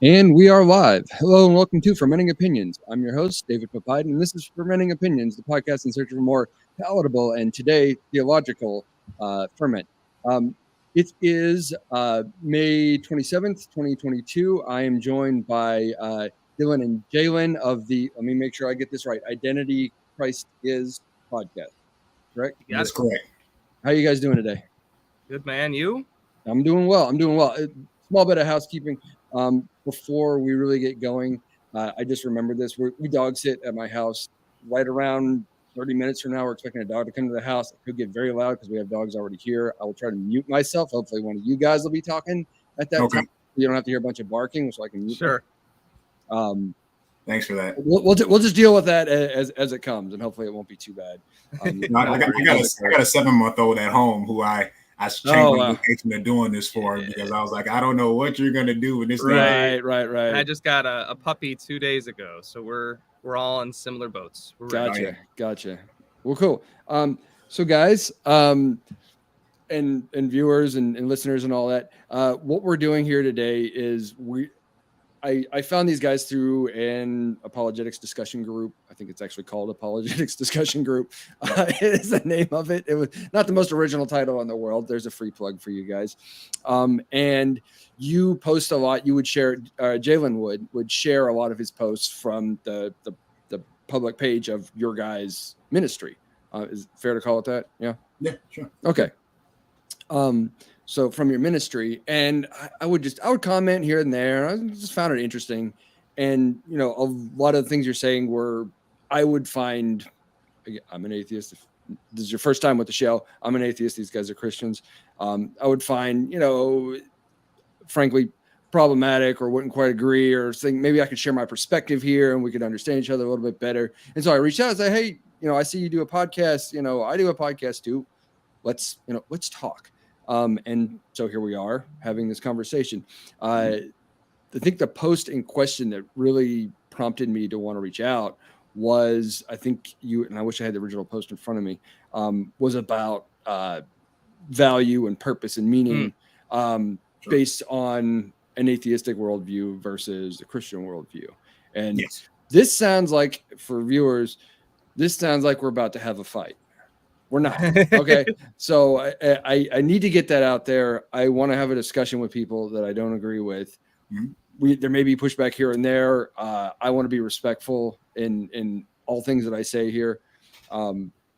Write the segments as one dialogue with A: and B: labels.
A: And we are live. Hello and welcome to Fermenting Opinions. I'm your host, David Papide, and this is Fermenting Opinions, the podcast in search of a more palatable and today theological ferment. It is May 27th, 2022. I am joined by Dylan and Jaylen of let me make sure I get this right, Identity Christ Is podcast, correct?
B: That's
C: correct.
A: How are you guys doing today?
B: Good, man. You?
A: I'm doing well. Small bit of housekeeping. Before we really get going, I just remembered this. We dog sit at my house right around 30 minutes from now. We're expecting a dog to come to the house. It could get very loud because we have dogs already here. I will try to mute myself. Hopefully one of you guys will be talking at that time. You don't have to hear a bunch of barking, so I can mute.
B: Sure.
C: Thanks for that.
A: We'll just deal with that as it comes, and hopefully it won't be too bad.
C: I got a 7-month-old at home who I changed my location to doing this for because I was like, I don't know what you're gonna do with this.
A: Right.
B: And I just got a puppy 2 days ago, so we're all in similar boats.
A: Gotcha. Well, cool. So guys, and viewers and listeners and all that, what we're doing here today is I found these guys through an apologetics discussion group. I think it's actually called Apologetics Discussion Group. Is the name of it. It was not the most original title in the world. There's a free plug for you guys. And you post a lot. You would share, Jaylen would share a lot of his posts from the public page of your guys' ministry. Is it fair to call it that? Yeah.
C: Yeah, sure.
A: Okay. So from your ministry, and I would comment here and there. I just found it interesting. And, a lot of the things you're saying I would find, I'm an atheist. If this is your first time with the show, I'm an atheist. These guys are Christians. I would find, frankly, problematic or wouldn't quite agree or think maybe I could share my perspective here and we could understand each other a little bit better. And so I reached out and said, hey, I see you do a podcast. I do a podcast too. Let's talk. And so here we are having this conversation. I think the post in question that really prompted me to want to reach out was, I think and I wish I had the original post in front of me, was about value and purpose and meaning based on an atheistic worldview versus a Christian worldview. And This sounds like, for viewers, we're about to have a fight. We're not. Okay. So I need to get that out there. I want to have a discussion with people that I don't agree with. Mm-hmm. There may be pushback here and there. I want to be respectful in all things that I say here,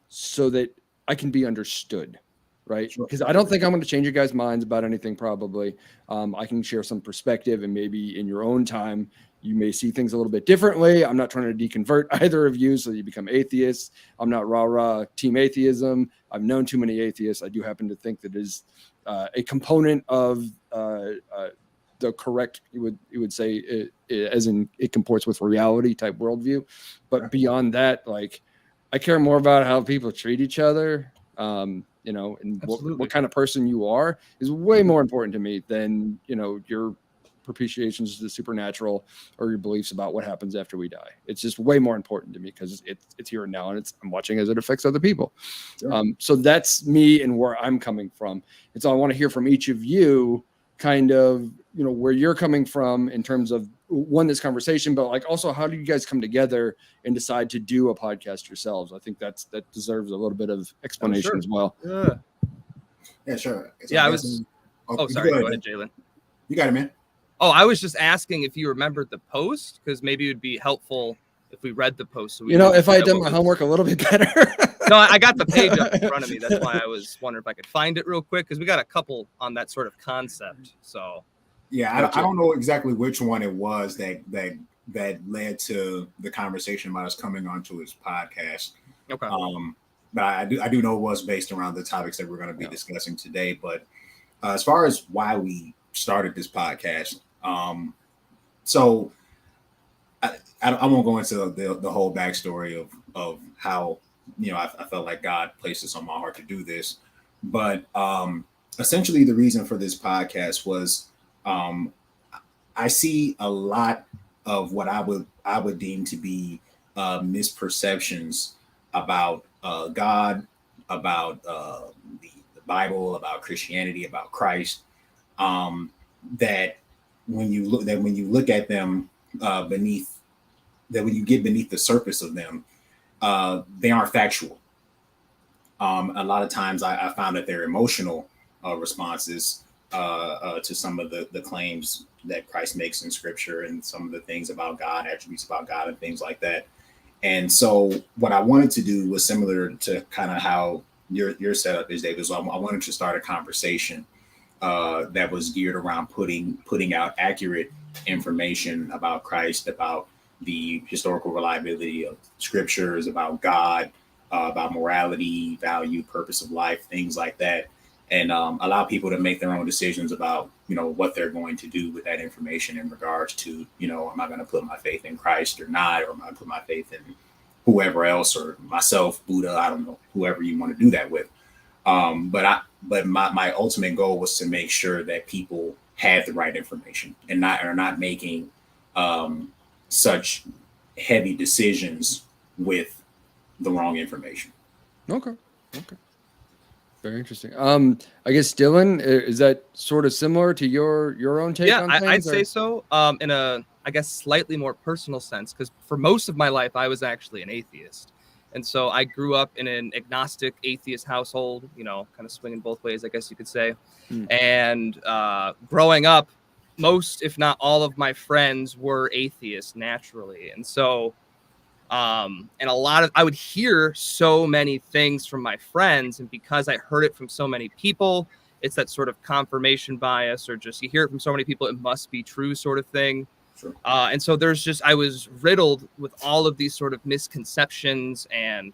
A: so that I can be understood. Right. Because I don't think I'm going to change your guys' minds about anything, probably. I can share some perspective, and maybe in your own time, you may see things a little bit differently. I'm not trying to deconvert either of you so you become atheists. I'm not rah-rah team atheism. I've known too many atheists. I do happen to think that is a component of the correct, you would say, as in it comports with reality type worldview. But beyond that, I care more about how people treat each other. And what kind of person you are is way more important to me than, your propitiations to the supernatural or your beliefs about what happens after we die. It's just way more important to me because it's here and now, and I'm watching as it affects other people. Sure. So that's me and where I'm coming from. And so I want to hear from each of you kind of, where you're coming from in terms of this conversation, but also how do you guys come together and decide to do a podcast yourselves? I think that deserves a little bit of explanation as well.
C: Yeah, sure. So
B: I was. Sorry. Go ahead, Jaylen.
C: You got it, man.
B: Oh, I was just asking if you remembered the post, because maybe it would be helpful if we read the post. So
A: if I had done my homework a little bit better.
B: No, I got the page up in front of me. That's why I was wondering if I could find it real quick, because we got a couple on that sort of concept. So.
C: Yeah, I don't know exactly which one it was that led to the conversation about us coming onto his podcast.
B: Okay.
C: But I do know it was based around the topics that we're going to be discussing today. But as far as why we started this podcast, so I won't go into the whole backstory of how I felt like God placed this on my heart to do this, but essentially the reason for this podcast was I see a lot of what I would deem to be misperceptions about God, about the Bible, about Christianity, about Christ, that when you look at them beneath that when you get beneath the surface of them, they aren't factual. A lot of times I found that they're emotional responses to some of the claims that Christ makes in scripture and some of the things about God, attributes about God and things like that. And so what I wanted to do was similar to kind of how your setup is, David. So I wanted to start a conversation that was geared around putting out accurate information about Christ, about the historical reliability of scriptures, about God, about morality, value, purpose of life, things like that, and allow people to make their own decisions about, what they're going to do with that information in regards to, am I going to put my faith in Christ or not, or am I going to put my faith in whoever else or myself, Buddha, I don't know, whoever you want to do that with. But my ultimate goal was to make sure that people had the right information and are not making such heavy decisions with the wrong information.
A: Okay. Very interesting. I guess Dylan, is that sort of similar to your own take on things?
B: Yeah, I'd say so. In a, I guess, slightly more personal sense, because for most of my life, I was actually an atheist. And so I grew up in an agnostic atheist household, kind of swinging both ways, I guess you could say. And growing up, most, if not all of my friends were atheists naturally. And so, and I would hear so many things from my friends. And because I heard it from so many people, it's that sort of confirmation bias, or just you hear it from so many people, it must be true sort of thing.
C: Sure.
B: And so I was riddled with all of these sort of misconceptions and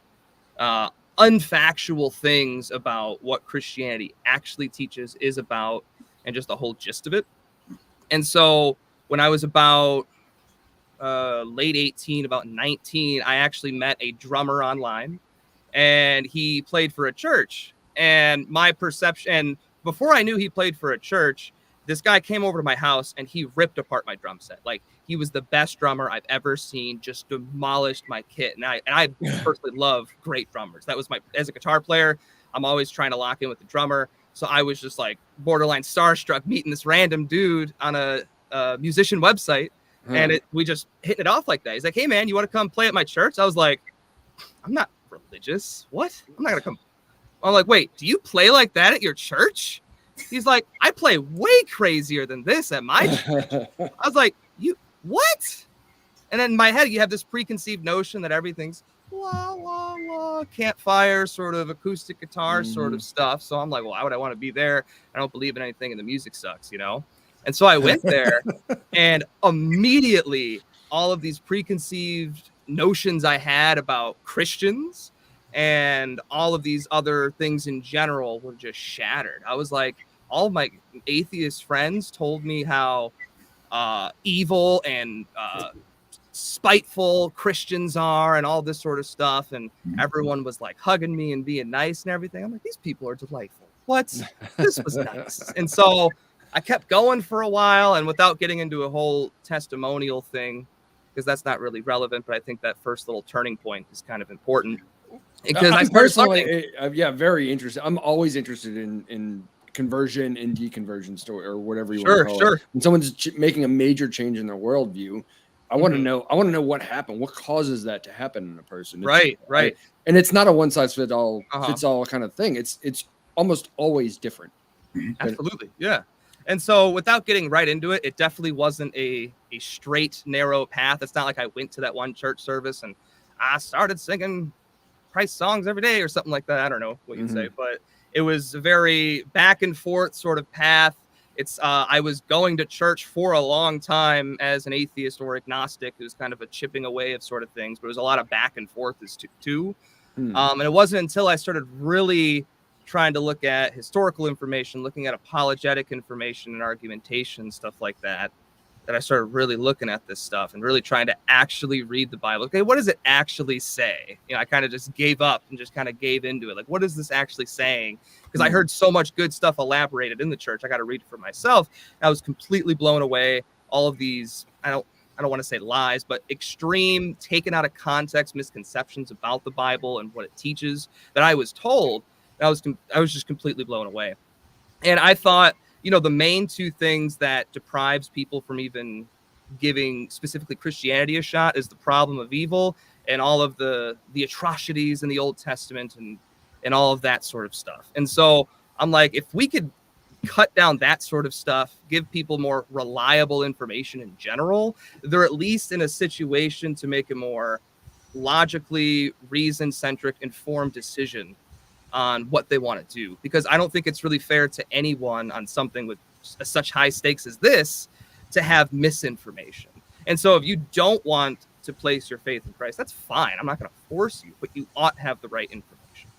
B: unfactual things about what Christianity actually teaches, is about, and just the whole gist of it. And so when I was about late 18, about 19, I actually met a drummer online, and he played for a church. And my perception, and before I knew he played for a church, this guy came over to my house and he ripped apart my drum set. Like, he was the best drummer I've ever seen, just demolished my kit. And I personally love great drummers. That was as a guitar player, I'm always trying to lock in with the drummer. So I was just like borderline starstruck meeting this random dude on a musician website. And we just hit it off like that. He's like, "Hey man, you want to come play at my church?" I was like, "I'm not religious. What? I'm not going to come." I'm like, "Wait, do you play like that at your church?" He's like, "I play way crazier than this at my church." I was like, "You what?" And then in my head, you have this preconceived notion that everything's la la la, campfire sort of acoustic guitar sort of stuff. So I'm like, well, why would I want to be there? I don't believe in anything, and the music sucks, And so I went there, and immediately all of these preconceived notions I had about Christians and all of these other things in general were just shattered. I was like, all of my atheist friends told me how evil and spiteful Christians are and all this sort of stuff. And everyone was like hugging me and being nice and everything. I'm like, these people are delightful. What? This was nice. And so I kept going for a while, and without getting into a whole testimonial thing, because that's not really relevant, but I think that first little turning point is kind of important. Because I
A: personally, very interested. I'm always interested in conversion and deconversion story, or whatever you want to call it. When someone's making a major change in their worldview, I want to know. I want to know what happened. What causes that to happen in a person?
B: Right.
A: And it's not a one size fits all kind of thing. It's almost always different.
B: Absolutely, yeah. And so without getting right into it, it definitely wasn't a straight, narrow path. It's not like I went to that one church service and I started singing Christ songs every day or something like that. I don't know what you'd say, but it was a very back and forth sort of path. I was going to church for a long time as an atheist or agnostic. It was kind of a chipping away of sort of things, but it was a lot of back and forth as too. And it wasn't until I started really trying to look at historical information, looking at apologetic information and argumentation, stuff like that, that I started really looking at this stuff and really trying to actually read the Bible. Okay, what does it actually say? I kind of just gave up and just kind of gave into it. Like, what is this actually saying? Because I heard so much good stuff elaborated in the church. I got to read it for myself. I was completely blown away. All of these, I don't want to say lies, but extreme, taken out of context misconceptions about the Bible and what it teaches that I was told. I was just completely blown away. And I thought the main two things that deprives people from even giving specifically Christianity a shot is the problem of evil and all of the atrocities in the Old Testament and all of that sort of stuff. And so I'm like, if we could cut down that sort of stuff, give people more reliable information in general, they're at least in a situation to make a more logically reason-centric, informed decision on what they want to do. Because I don't think it's really fair to anyone on something with such high stakes as this to have misinformation. And so if you don't want to place your faith in Christ, that's fine. I'm not going to force you, but you ought to have the right information.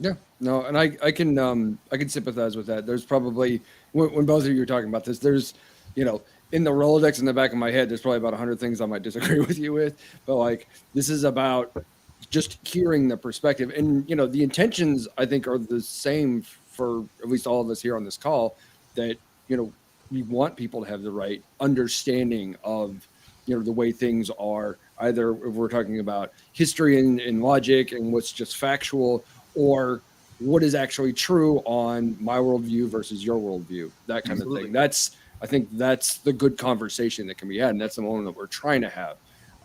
A: Yeah, no, and I can sympathize with that. There's probably, when both of you are talking about this, there's, in the Rolodex in the back of my head, there's probably about 100 things I might disagree with you with, but like, this is about just hearing the perspective. And, the intentions, I think, are the same for at least all of us here on this call, that, we want people to have the right understanding of, the way things are, either if we're talking about history and logic and what's just factual, or what is actually true on my worldview versus your worldview, that kind of thing. I think that's the good conversation that can be had, and that's the one that we're trying to have.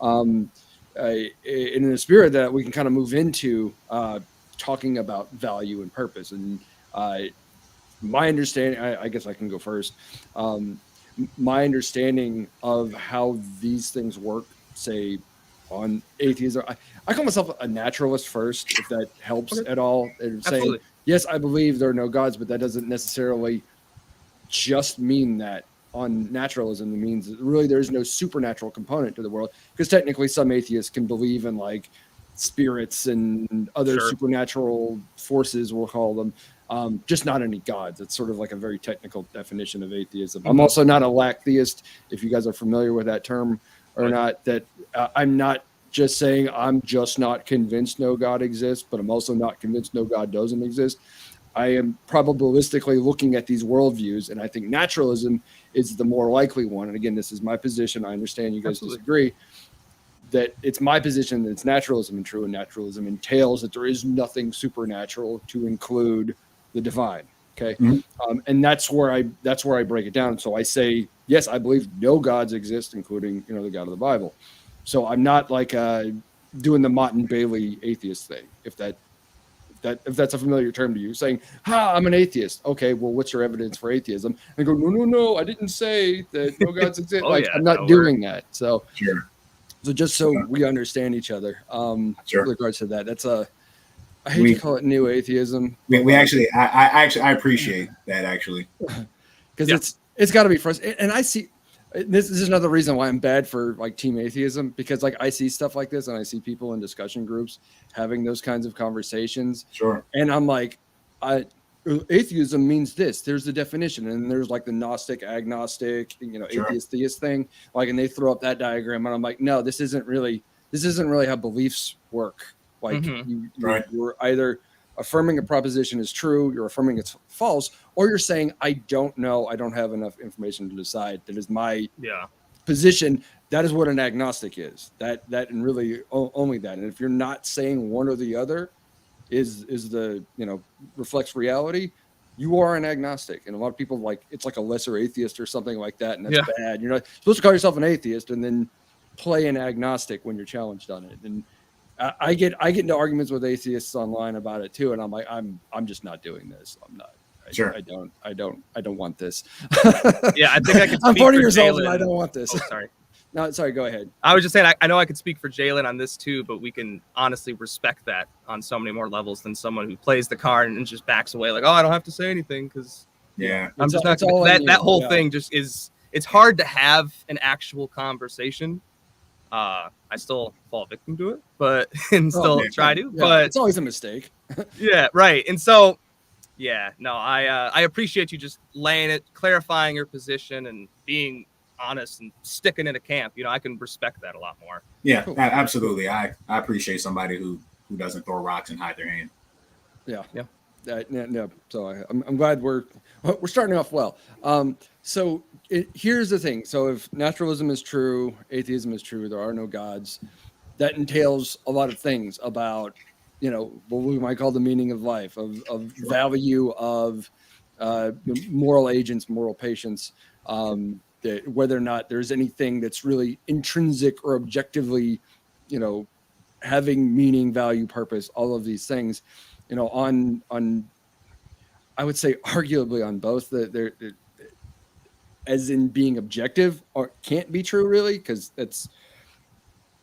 A: In the spirit that we can kind of move into talking about value and purpose. And my understanding, I guess I can go first. My understanding of how these things work, say, on atheism, I call myself a naturalist first, if that helps at all. And saying, yes, I believe there are no gods, but that doesn't necessarily just mean that. On naturalism, it means that really there's no supernatural component to the world, because technically some atheists can believe in like spirits and other supernatural forces, we'll call them, just not any gods. It's sort of like a very technical definition of atheism. I'm also not a lack theist, if you guys are familiar with that term or not. That I'm not just saying I'm just not convinced no God exists, but I'm also not convinced no God doesn't exist. I am probabilistically looking at these worldviews, and I think naturalism is the more likely one. And again, this is my position. I understand you guys disagree. That it's my position that it's naturalism and true, and naturalism entails that there is nothing supernatural to include the divine. Okay, and that's where I break it down. So I say, yes, I believe no gods exist, including the God of the Bible. So I'm not like doing the Mott and Bailey atheist thing, if that's a familiar term to you, saying, I'm an atheist. Okay, well, what's your evidence for atheism? And I go, no, I didn't say that no gods exist. I'm not doing that. So, so just so we understand each other, with regards to that, I hate to call it new atheism.
C: I appreciate that, actually.
A: Because it's got to be for us. And I see, this is another reason why I'm bad for like team atheism, because like I see stuff like this and I see people in discussion groups having those kinds of conversations. And I'm like, atheism means this. There's the definition, and there's like the Gnostic, agnostic, atheist, theist thing. Like, and they throw up that diagram, and I'm like, no, this isn't really how beliefs work. Like you're either affirming a proposition is true, you're affirming it's false, or you're saying, I don't know, I don't have enough information to decide. That is my position. That is what an agnostic is. That and really only that. And if you're not saying one or the other is the reflects reality, you are an agnostic. And a lot of people it's like a lesser atheist or something like that, and that's bad. You're not supposed to call yourself an atheist and then play an agnostic when you're challenged on it. And I get into arguments with atheists online about it too, and I'm like, I'm just not doing this. I'm not. I don't want this.
B: Yeah, I think I can.
A: I'm 40 years old and I don't want this.
B: Oh, sorry.
A: No, sorry. Go ahead.
B: I was just saying, I know I could speak for Jaylen on this too, but we can honestly respect that on so many more levels than someone who plays the card and just backs away like, oh, I don't have to say anything because I'm just not. That whole thing just is. It's hard to have an actual conversation. I still fall victim to it, but try to. Yeah, but
A: it's always a mistake.
B: Yeah, right. And so, I appreciate you just laying it, clarifying your position, and being honest and sticking in a camp. I can respect that a lot more.
C: Yeah, cool. Absolutely. I appreciate somebody who doesn't throw rocks and hide their hand.
A: Yeah. So I'm glad we're starting off well. So here's the thing. So if naturalism is true, atheism is true, there are no gods, that entails a lot of things about, what we might call the meaning of life, of value, of moral agents, moral patients, that whether or not there's anything that's really intrinsic or objectively, having meaning, value, purpose, all of these things, on I would say arguably on both, that they're as in being objective or can't be true really, because that's,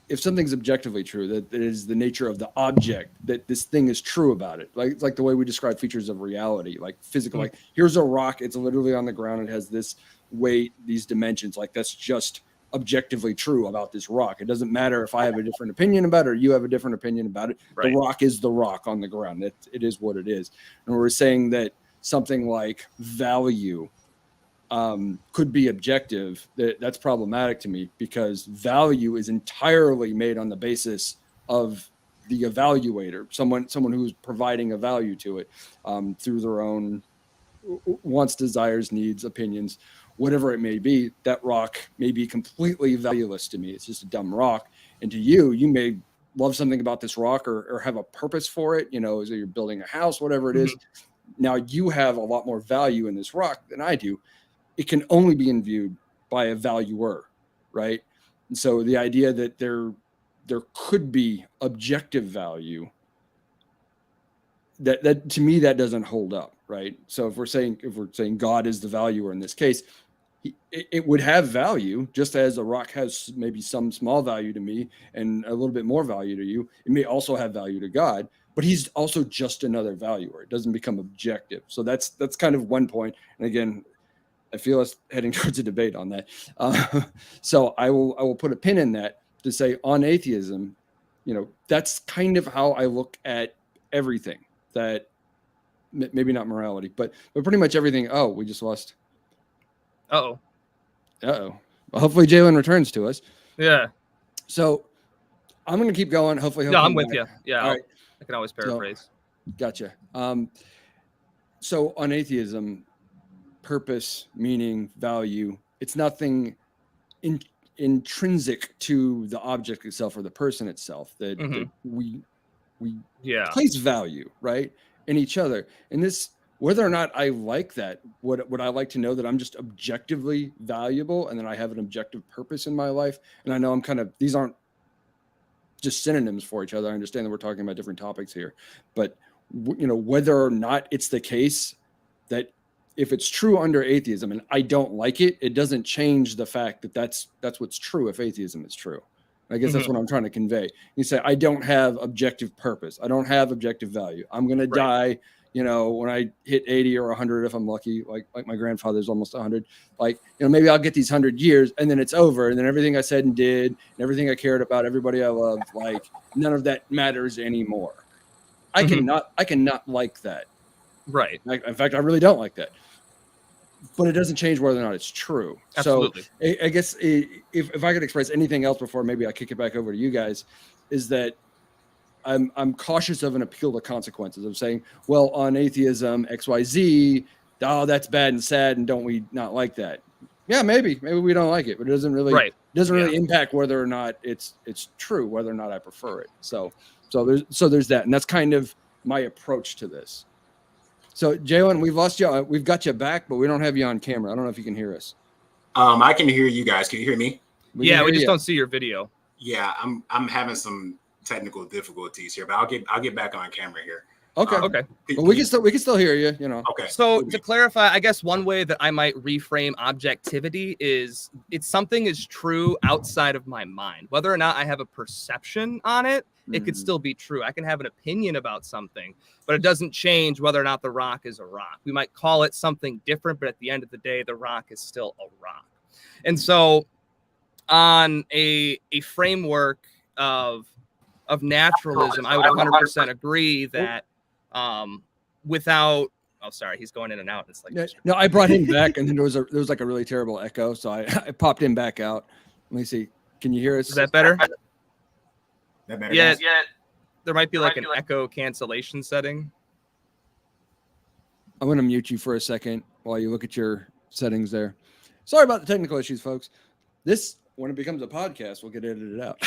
A: if something's objectively true, that it is the nature of the object that this thing is true about it. Like the way we describe features of reality, like physical, like here's a rock, it's literally on the ground, it has this weight, these dimensions, like that's just objectively true about this rock. It doesn't matter if I have a different opinion about it or you have a different opinion about it. Right. The rock is the rock on the ground. It is what it is. And we're saying that something like value could be objective. That's problematic to me, because value is entirely made on the basis of the evaluator, someone who's providing a value to it through their own wants, desires, needs, opinions, whatever it may be. That rock may be completely valueless to me. It's just a dumb rock. And to you, you may love something about this rock or have a purpose for it. As you're building a house, whatever it is. Now you have a lot more value in this rock than I do. It can only be viewed by a valuer, right? And so the idea that there could be objective value, that to me, that doesn't hold up, right? So if we're saying God is the valuer in this case, it would have value, just as a rock has maybe some small value to me and a little bit more value to you. It may also have value to God, but he's also just another valuer. It doesn't become objective. So that's kind of one point. And again, I feel us heading towards a debate on that. So I will put a pin in that to say on atheism, that's kind of how I look at everything. That maybe not morality, but pretty much everything. Oh, we just lost.
B: Uh-oh.
A: Well, hopefully Jaylen returns to us.
B: Yeah.
A: So I'm going to keep going. Hopefully
B: no, I'm with you. Yeah.
A: Right.
B: I can always paraphrase.
A: Gotcha. So on atheism, purpose, meaning, value, it's nothing intrinsic to the object itself or the person itself that we place value, right, in each other. And this, whether or not I like that, would I like to know that I'm just objectively valuable and that I have an objective purpose in my life? And I know these aren't just synonyms for each other. I understand that we're talking about different topics here, but whether or not it's the case that if it's true under atheism and I don't like it, it doesn't change the fact that that's what's true if atheism is true. I guess that's what I'm trying to convey. You say, I don't have objective purpose. I don't have objective value. I'm going to die, when I hit 80 or 100, if I'm lucky, like my grandfather's almost 100, maybe I'll get these 100 years and then it's over. And then everything I said and did and everything I cared about, everybody I loved, none of that matters anymore. I cannot like that.
B: Right.
A: In fact, I really don't like that. But it doesn't change whether or not it's true.
B: Absolutely.
A: So I guess if I could express anything else before maybe I kick it back over to you guys, is that I'm cautious of an appeal to consequences of saying, well, on atheism, XYZ, that's bad and sad, and don't we not like that? Yeah, maybe we don't like it, but it doesn't really really impact whether or not it's true, whether or not I prefer it. So there's that, and that's kind of my approach to this. So Jaylen, we've lost you. We've got you back, but we don't have you on camera. I don't know if you can hear us.
C: I can hear you guys. Can you hear me?
B: We just don't see your video.
C: Yeah, I'm having some technical difficulties here, but I'll get back on camera here.
A: Okay. Well, we can still hear you.
C: Okay.
B: So to clarify, I guess one way that I might reframe objectivity is something is true outside of my mind. Whether or not I have a perception on it, it could still be true. I can have an opinion about something, but it doesn't change whether or not the rock is a rock. We might call it something different, but at the end of the day, the rock is still a rock. And so on a framework of naturalism, I would 100% agree that without sorry, he's going in and out. It's
A: no, I brought him back, and then there was like a really terrible echo, so I popped him back out. Let me see. Can you hear us?
B: Is that better?
C: That better?
B: Yeah. There might be like an echo cancellation setting.
A: I'm going to mute you for a second while you look at your settings there. Sorry about the technical issues, folks. This, when it becomes a podcast, will get edited out.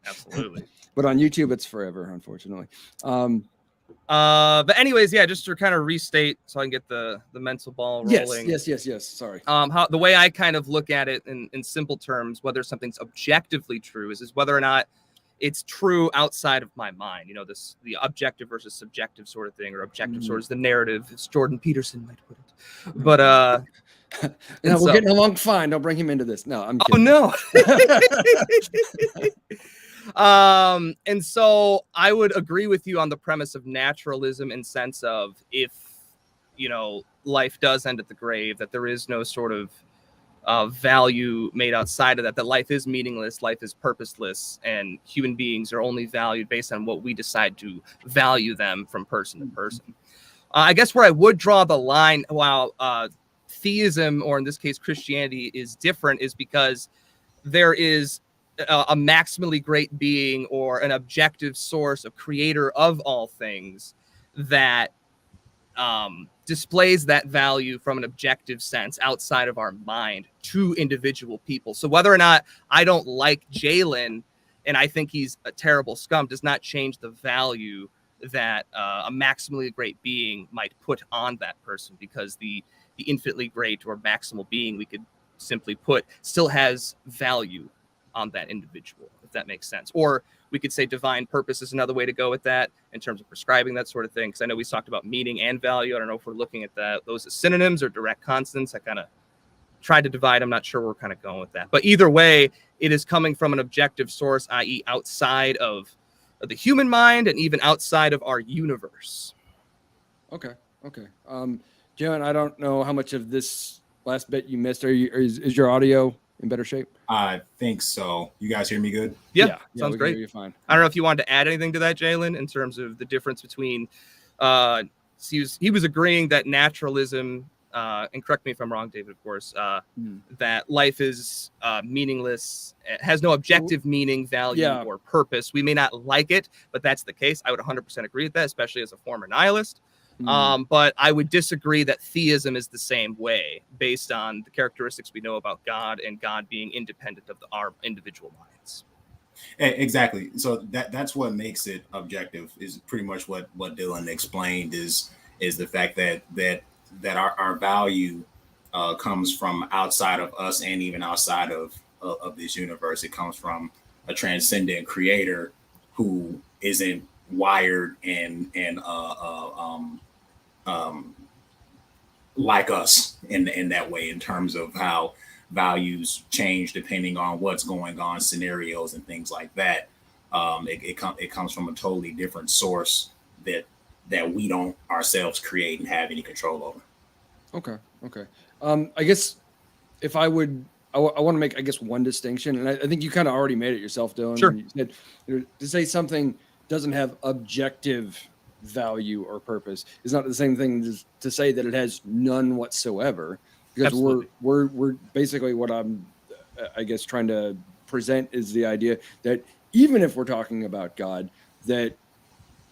B: Absolutely.
A: But on YouTube, it's forever, unfortunately.
B: But anyways, yeah, just to kind of restate so I can get the mental ball rolling.
A: Yes. Sorry.
B: How the way I kind of look at it in simple terms, whether something's objectively true is whether or not it's true outside of my mind. You know, the objective versus subjective sort of thing, or objective sort of the narrative, as Jordan Peterson might put it. But
A: no, we're getting along fine. Don't bring him into this. No, I'm kidding.
B: Oh no. And so I would agree with you on the premise of naturalism, in sense of, if life does end at the grave, that there is no sort of value made outside of that life is meaningless, life is purposeless, and human beings are only valued based on what we decide to value them from person to person. I guess where I would draw the line, while theism, or in this case Christianity, is different, is because there is a maximally great being, or an objective source, a creator of all things, that displays that value from an objective sense outside of our mind to individual people. So whether or not I don't like Jaylen and I think he's a terrible scum does not change the value that a maximally great being might put on that person, because the infinitely great or maximal being, we could simply put, still has value on that individual, if that makes sense. Or we could say divine purpose is another way to go with that, in terms of prescribing that sort of thing, because I know we talked about meaning and value. I don't know if we're looking at those as synonyms or direct constants. I kind of tried to divide. I'm not sure where we're kind of going with that, but either way, it is coming from an objective source, i.e. outside of the human mind and even outside of our universe.
A: Okay. Jaylen, I don't know how much of this last bit you missed. Is your audio in better shape?
C: I think so. You guys hear me good?
B: Yeah, sounds great.
A: You're fine.
B: I don't know if you wanted to add anything to that, Jaylen, in terms of the difference between he was agreeing that naturalism, and correct me if I'm wrong, David, of course, that life is meaningless, it has no objective meaning, value, or purpose. We may not like it, but that's the case. I would 100% agree with that, especially as a former nihilist. But I would disagree that theism is the same way, based on the characteristics we know about God, and God being independent of our individual minds.
C: Exactly. So that's what makes it objective, is pretty much what Dylan explained, is the fact that our value comes from outside of us, and even outside of this universe. It comes from a transcendent creator who isn't wired and like us in that way, in terms of how values change depending on what's going on, scenarios and things like that. It comes from a totally different source that we don't ourselves create and have any control over.
A: Okay. I guess if I want to make, I guess, one distinction, and I think you kind of already made it yourself, Dylan.
B: Sure.
A: You said, to say something doesn't have objective value or purpose is not the same thing as to say that it has none whatsoever, because
B: Absolutely.
A: we're basically, what I'm, I guess, trying to present is the idea that even if we're talking about God, that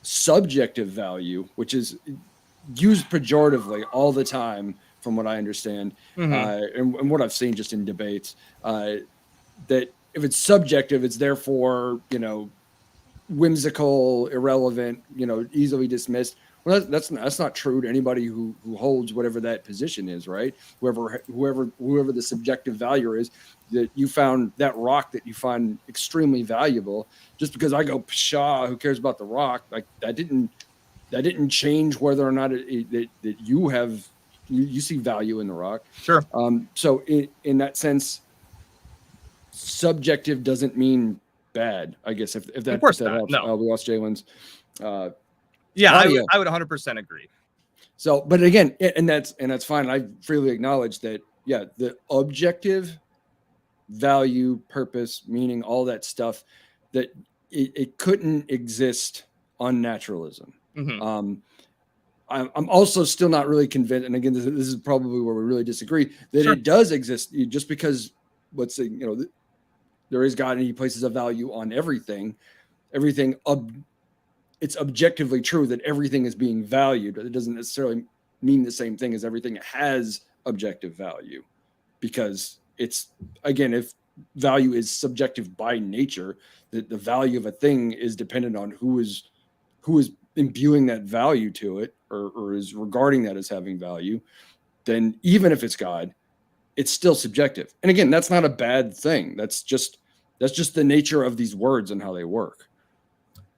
A: subjective value, which is used pejoratively all the time, from what I understand, and what I've seen just in debates, that if it's subjective, it's therefore, whimsical, irrelevant, easily dismissed. Well, that's not true to anybody who holds whatever that position is, right? Whoever the subjective value is, that you found that rock that you find extremely valuable, just because I go, pshaw, who cares about the rock? Like that didn't change whether or not that you see value in the rock.
B: Sure.
A: So in that sense, subjective doesn't mean bad, I guess, if that,
B: of course
A: that
B: not.
A: helps.
B: No.
A: We lost Jaylen's.
B: I would 100% agree.
A: So, but again, and that's fine. I freely acknowledge that. Yeah, the objective value, purpose, meaning, all that stuff, that it couldn't exist on naturalism. I'm also still not really convinced, and again, this is probably where we really disagree, that it does exist. Just because, let's say, there is God and he places a value on everything. It's objectively true that everything is being valued, but it doesn't necessarily mean the same thing as everything has objective value, because it's, again, if value is subjective by nature, that the value of a thing is dependent on who is imbuing that value to it, or is regarding that as having value, then even if it's God, it's still subjective. And again, that's not a bad thing. That's just the nature of these words and how they work.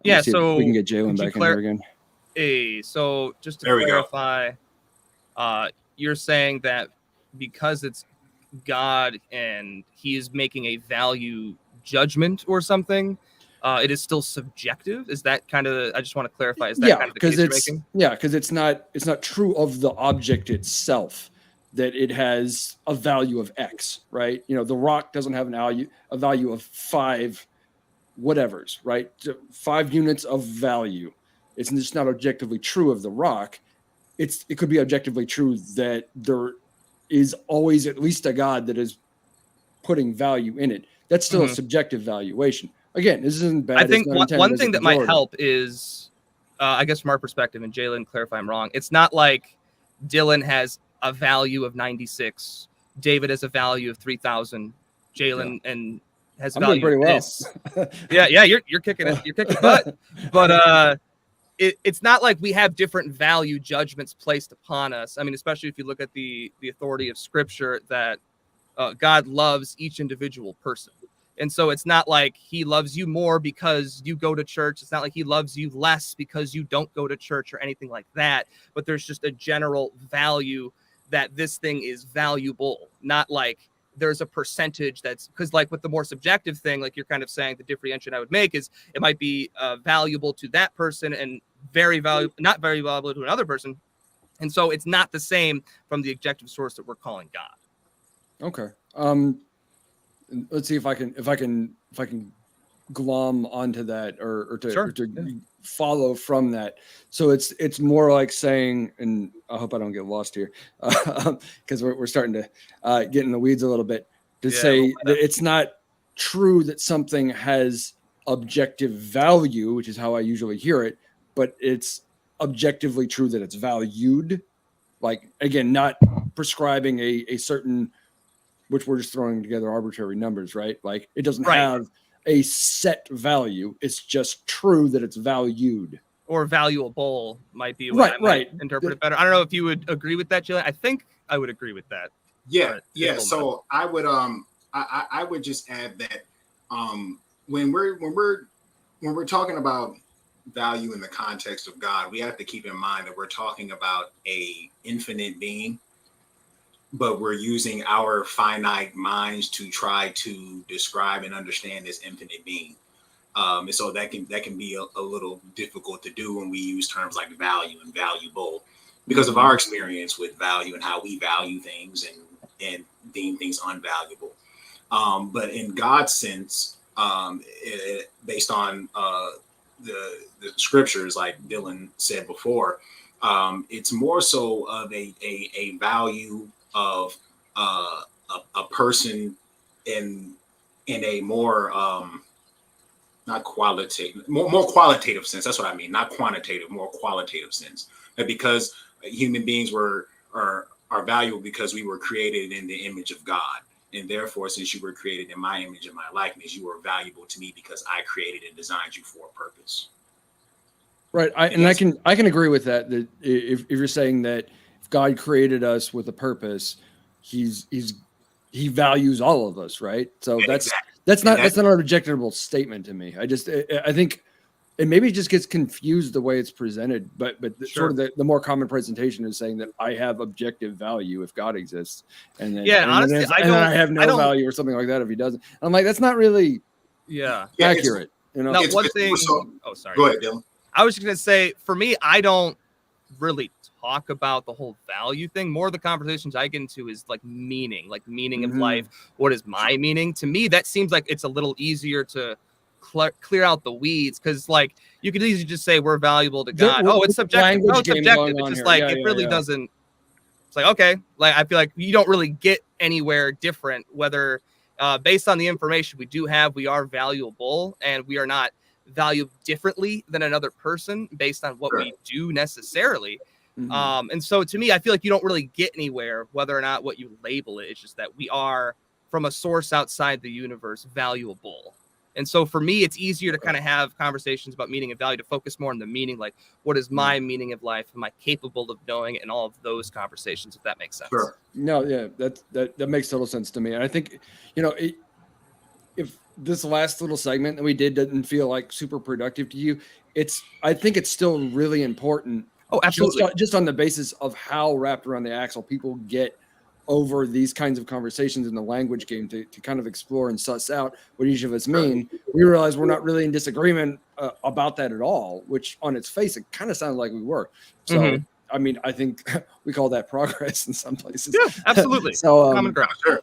B: Yeah, so
A: we can get Jaylen back in here again.
B: So just to
C: There we go.
B: clarify, you're saying that because it's God and he is making a value judgment or something, it is still subjective. Is that kind of? I just want to clarify. Is that kind of the case you're making?
A: Yeah, because it's not true of the object itself that it has a value of X, right? You know, the rock doesn't have a value of 5 whatevers, right? 5 units of value. It's just not objectively true of the rock. It could be objectively true that there is always at least a God that is putting value in it. That's still a subjective valuation. Again, this isn't bad.
B: I think one thing that might help is, I guess from our perspective, and Jaylen, clarify I'm wrong, it's not like Dylan has a value of 96, David has a value of 3,000, Jaylen and has value
A: pretty well.
B: yeah, you're kicking it, you're kicking butt. But it's not like we have different value judgments placed upon us. I mean, especially if you look at the authority of Scripture, that God loves each individual person. And so it's not like he loves you more because you go to church. It's not like he loves you less because you don't go to church or anything like that. But there's just a general value that this thing is valuable, not like there's a percentage that's, because like with the more subjective thing, like you're kind of saying, the differentiation I would make is it might be valuable to that person and not very valuable to another person. And so it's not the same from the objective source that we're calling God.
A: Okay. Let's see if I can glom onto that or to follow from that. So it's more like saying, and I hope I don't get lost here, because we're starting to get in the weeds a little bit, to say that it's not true that something has objective value, which is how I usually hear it, but it's objectively true that it's valued. Like, again, not prescribing a certain, which we're just throwing together arbitrary numbers, right? Like it doesn't have a set value. It's just true that it's valued.
B: Or valuable might be what I might interpret it better. I don't know if you would agree with that, Jaylen. I think I would agree with that.
C: Yeah. So I would I would just add that when we're talking about value in the context of God, we have to keep in mind that we're talking about a infinite being, but we're using our finite minds to try to describe and understand this infinite being. And so that can be a little difficult to do when we use terms like value and valuable, because of our experience with value and how we value things and deem things unvaluable. But in God's sense, based on the scriptures, like Dylan said before, it's more so of a value of a person in a more not qualitative, more qualitative sense. That's what I mean, not quantitative, more qualitative sense. That because human beings are valuable because we were created in the image of God, and therefore, since you were created in my image and my likeness, you are valuable to me because I created and designed you for a purpose.
A: Right, I can agree with that. That if you're saying that if God created us with a purpose, he values all of us, right? So that's not an objectable statement to me. I think, and maybe it just gets confused the way it's presented. But sort of the more common presentation is saying that I have objective value if God exists, and then
B: honestly,
A: I have no value or something like that if he doesn't. And I'm like, that's not really accurate. You know,
B: now, one thing. Oh, sorry.
C: Go ahead, Dylan.
B: I was just going to say, for me, I don't really talk about the whole value thing. More of the conversations I get into is like meaning of life. What is my meaning? To me, that seems like it's a little easier to clear out the weeds, because like you could easily just say we're valuable to God. It's subjective. No, it's subjective. It's just like it really doesn't. It's like, okay, like I feel like you don't really get anywhere different, whether based on the information we do have, we are valuable and we are not valued differently than another person based on what we do necessarily. And so to me, I feel like you don't really get anywhere whether or not what you label it. It's just that we are, from a source outside the universe, valuable. And so for me, it's easier to kind of have conversations about meaning and value, to focus more on the meaning, like what is my meaning of life? Am I capable of knowing it? And all of those conversations, if that makes sense.
C: Sure.
A: No, yeah, that makes total sense to me. And I think, if this last little segment that we did didn't feel like super productive to you, I think it's still really important.
B: Oh, absolutely.
A: Just on the basis of how wrapped around the axle people get over these kinds of conversations in the language game to kind of explore and suss out what each of us mean. We realize we're not really in disagreement about that at all, which on its face, it kind of sounded like we were. So, I mean, I think we call that progress in some places.
B: Yeah, absolutely.
A: So,
B: common ground. Sure.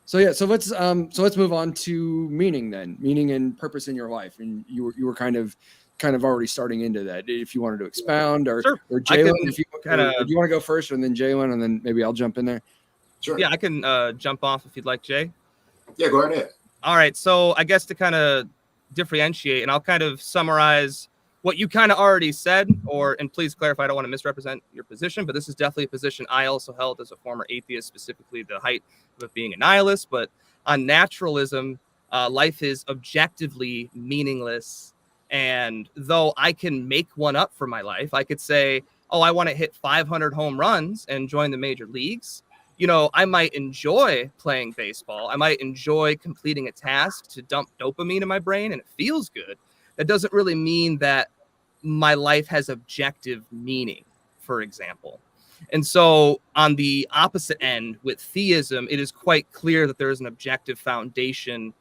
A: So let's move on to meaning then, meaning and purpose in your life. And you were kind of already starting into that. If you wanted to expound, or Jaylen, if you do you want to go first, and then Jaylen, and then maybe I'll jump in there.
C: Sure.
B: Yeah, I can jump off if you'd like, Jay.
C: Yeah, go right ahead.
B: All right. So I guess to kind of differentiate, and I'll kind of summarize what you kind of already said, and please clarify, I don't want to misrepresent your position, but this is definitely a position I also held as a former atheist, specifically the height of it being a nihilist. But on naturalism, life is objectively meaningless. And though I can make one up for my life, I could say, oh, I want to hit 500 home runs and join the major leagues. I might enjoy playing baseball. I might enjoy completing a task to dump dopamine in my brain, and it feels good. That doesn't really mean that my life has objective meaning, for example. And so on the opposite end with theism, it is quite clear that there is an objective foundation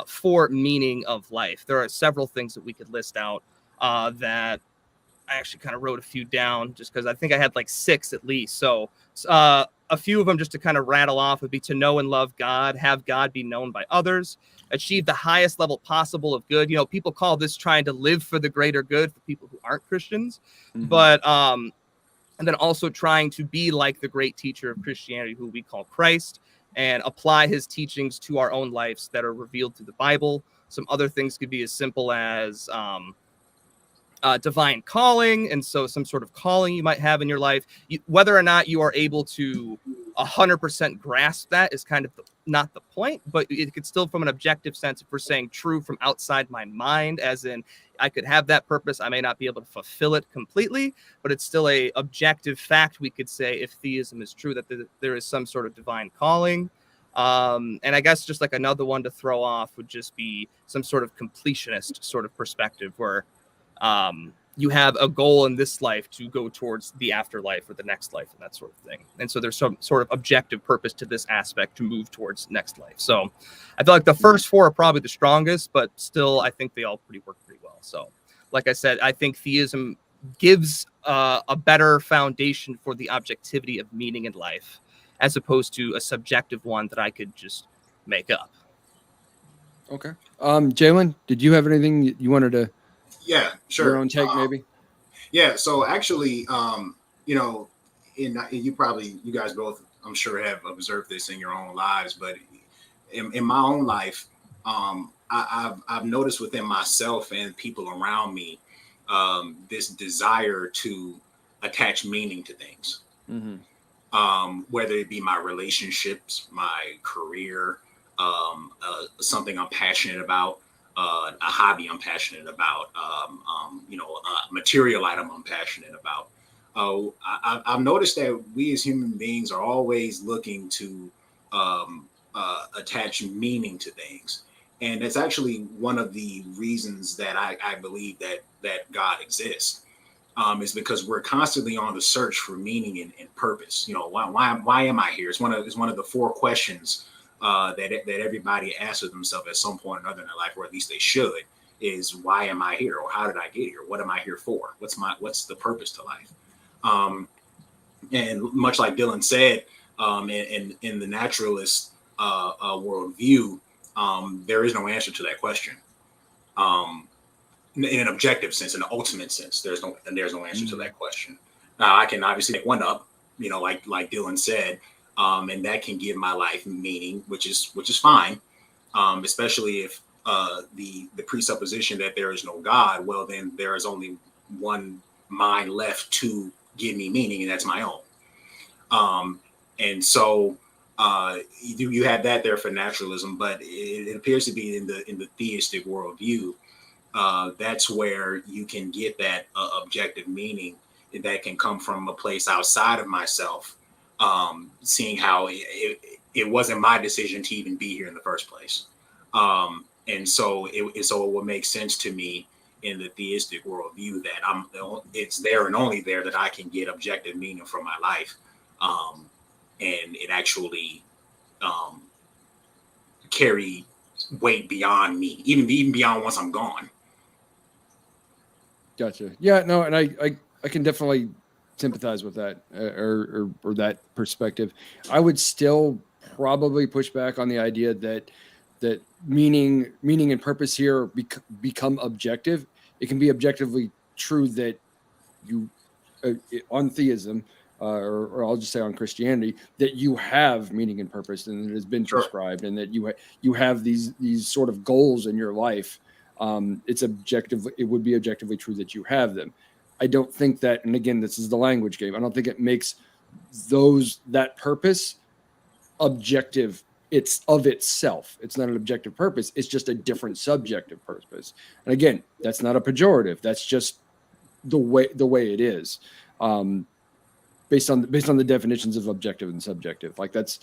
B: for meaning of life. There are several things that we could list out that I actually kind of wrote a few down, just because I think I had like 6 at least. So a few of them just to kind of rattle off would be to know and love God, have God be known by others, achieve the highest level possible of good. People call this trying to live for the greater good for people who aren't Christians, but and then also trying to be like the great teacher of Christianity, who we call Christ, and apply his teachings to our own lives that are revealed through the Bible. Some other things could be as simple as divine calling, and so some sort of calling you might have in your life. Whether or not you are able to 100% grasp that is kind of not the point, but it could still, from an objective sense, if we're saying true from outside my mind, as in I could have that purpose, I may not be able to fulfill it completely, but it's still a objective fact, we could say, if theism is true, that there is some sort of divine calling. And I guess just like another one to throw off would just be some sort of completionist sort of perspective, where you have a goal in this life to go towards the afterlife or the next life and that sort of thing. And so there's some sort of objective purpose to this aspect to move towards next life. So I feel like the first 4 are probably the strongest, but still, I think they all work pretty well. So like I said, I think theism gives a better foundation for the objectivity of meaning in life, as opposed to a subjective one that I could just make up.
A: Okay. Jaylen, did you have anything you wanted to?
C: Yeah, sure.
A: Your own take, maybe.
C: Yeah. So actually, you guys both, I'm sure, have observed this in your own lives, but in my own life, I've noticed within myself and people around me this desire to attach meaning to things, whether it be my relationships, my career, something I'm passionate about. A hobby I'm passionate about, a material item I'm passionate about. I've noticed that we as human beings are always looking to attach meaning to things. And it's actually one of the reasons that I believe that God exists, is because we're constantly on the search for meaning and purpose. Why am I here? It's one of the 4 questions that everybody asks themselves at some point or another in their life, or at least they should, is why am I here, or how did I get here? What am I here for? What's the purpose to life? And much like Dylan said, in the naturalist worldview, there is no answer to that question. In an objective sense, in an ultimate sense, there's no answer to that question. Now, I can obviously make one up, like Dylan said. And that can give my life meaning, which is fine, especially if the presupposition that there is no God. Well, then there is only one mind left to give me meaning, and that's my own. And so You have that there for naturalism, but it appears to be in the theistic worldview. That's where you can get that objective meaning that can come from a place outside of myself, seeing how it wasn't my decision to even be here in the first place. And so it would make sense to me in the theistic worldview that it's there and only there that I can get objective meaning from my life. And it actually carry weight beyond me, even beyond once I'm gone.
A: Gotcha. Yeah, no, and I can definitely sympathize with that or that perspective. I would still probably push back on the idea that meaning and purpose here become objective. It can be objectively true that you on theism or I'll just say on Christianity that you have meaning and purpose and it has been prescribed and that you have these sort of goals in your life. It would be objectively true that you have them. I don't think that, and again, this is the language game. I don't think it makes that purpose objective. It's of itself. It's not an objective purpose. It's just a different subjective purpose. And again, that's not a pejorative. That's just the way it is. Based on the definitions of objective and subjective, like that's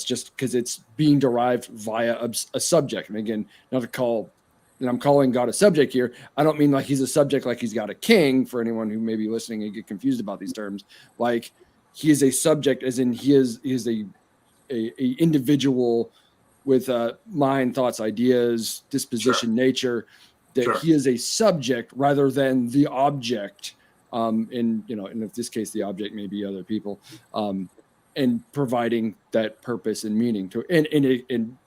A: just because it's being derived via a subject. And again, not to call. And I'm calling God a subject here. I don't mean like he's a subject, like he's got a king for anyone who may be listening and get confused about these terms. Like he is a subject as in he is a individual with mind, thoughts, ideas, disposition, nature, that he is a subject rather than the object. And in this case, the object may be other people, and providing that purpose and meaning to, and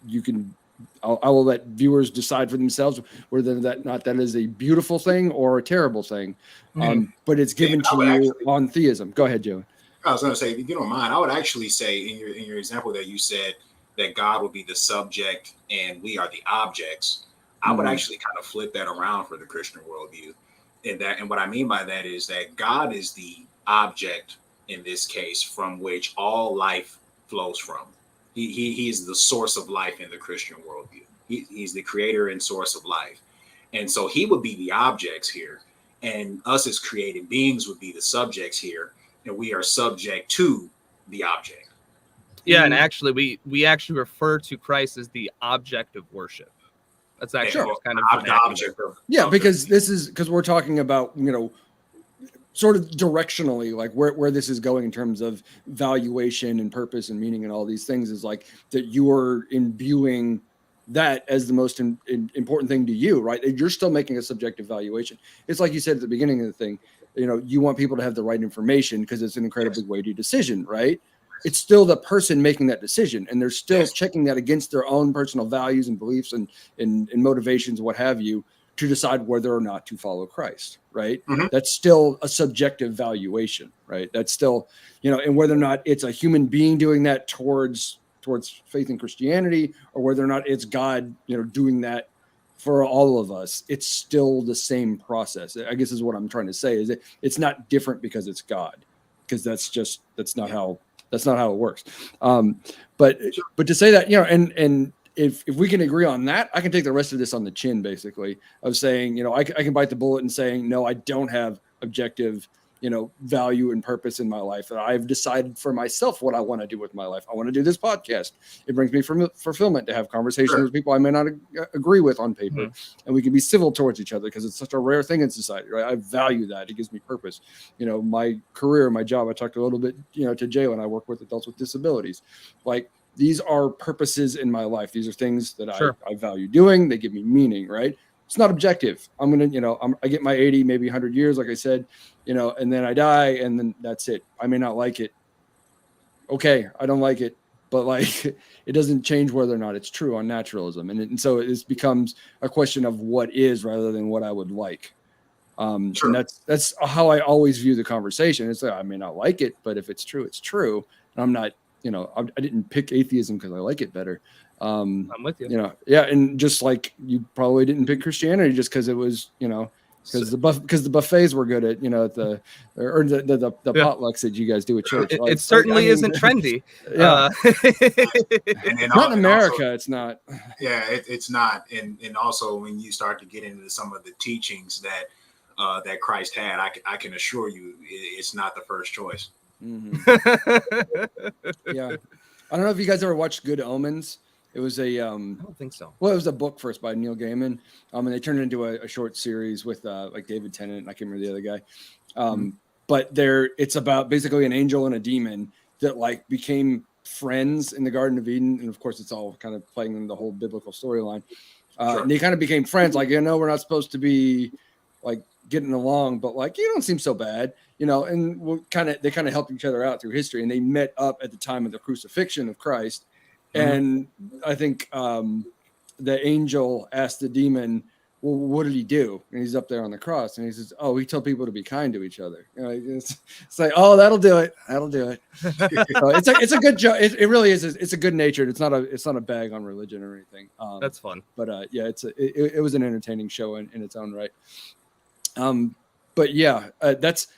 A: you can, I will let viewers decide for themselves whether that is a beautiful thing or a terrible thing. But it's given to you on theism. Go ahead, Jaylen.
C: I was going to say, if you don't mind, I would actually say in your example that you said that God will be the subject and we are the objects. I would actually kind of flip that around for the Christian worldview. And what I mean by that is that God is the object in this case from which all life flows from. He is the source of life in the Christian worldview. He's the creator and source of life. And so he would be the objects here. And us as created beings would be the subjects here. And we are subject to the object.
B: Yeah, and actually we actually refer to Christ as the object of worship. That's actually kind of the object
A: of because we're talking about, sort of directionally, like where this is going in terms of valuation and purpose and meaning and all these things is like that you are imbuing that as the most important thing to you, right? You're still making a subjective valuation. It's like you said at the beginning of the thing, you want people to have the right information because it's an incredibly weighty decision, right? It's still the person making that decision, and they're still checking that against their own personal values and beliefs and motivations, what have you, to decide whether or not to follow Christ, right? That's still a subjective valuation, right? That's still, and whether or not it's a human being doing that towards faith in Christianity, or whether or not it's God, doing that for all of us, it's still the same process. I guess is what I'm trying to say is that it's not different because it's God, because that's not how it works. But to say that, and if we can agree on that, I can take the rest of this on the chin, basically, of saying, I can bite the bullet and saying, no, I don't have objective, value and purpose in my life. And I've decided for myself what I want to do with my life. I want to do this podcast. It brings me fulfillment to have conversations with people I may not agree with on paper. And we can be civil towards each other because it's such a rare thing in society, right? I value that. It gives me purpose. My career, my job, I talked a little bit, to Jaylen. I work with adults with disabilities. Like, these are purposes in my life. These are things that I value doing. They give me meaning, right? It's not objective. I'm going to, I get my 80, maybe 100 years, like I said, and then I die, and then that's it. I may not like it. Okay, I don't like it, but like it doesn't change whether or not it's true on naturalism. And so it becomes a question of what is rather than what I would like. And that's how I always view the conversation. It's like, I may not like it, but if it's true, it's true. And I'm not, I didn't pick atheism because I like it better. I'm
B: with you.
A: And just like you probably didn't pick Christianity just because it was, because the buffets were good at, at the potlucks that you guys do at church.
B: It certainly isn't trendy.
A: Yeah.
C: And then
A: not in America,
C: also,
A: it's not.
C: Yeah, it's not. And also when you start to get into some of the teachings that that Christ had, I can assure you it's not the first choice.
A: Mm-hmm. Yeah. I don't know if you guys ever watched Good Omens. It was I
B: don't think so.
A: Well, it was a book first by Neil Gaiman. And they turned it into a short series with like David Tennant, and I can't remember the other guy. But it's about basically an angel and a demon that like became friends in the Garden of Eden. And of course it's all kind of playing in the whole biblical storyline.
C: Sure.
A: And they kind of became friends, like, we're not supposed to be like getting along, but like, you don't seem so bad, and they kind of helped each other out through history. And they met up at the time of the crucifixion of Christ. Mm-hmm. And I think the angel asked the demon, well, what did he do? And he's up there on the cross, and he says, oh, he told people to be kind to each other. It's like, oh, that'll do it. So it's a good joke. It really is. It's a good natured. It's not a bag on religion or anything.
B: That's fun.
A: But yeah, it was an entertaining show in its own right. But yeah, that's,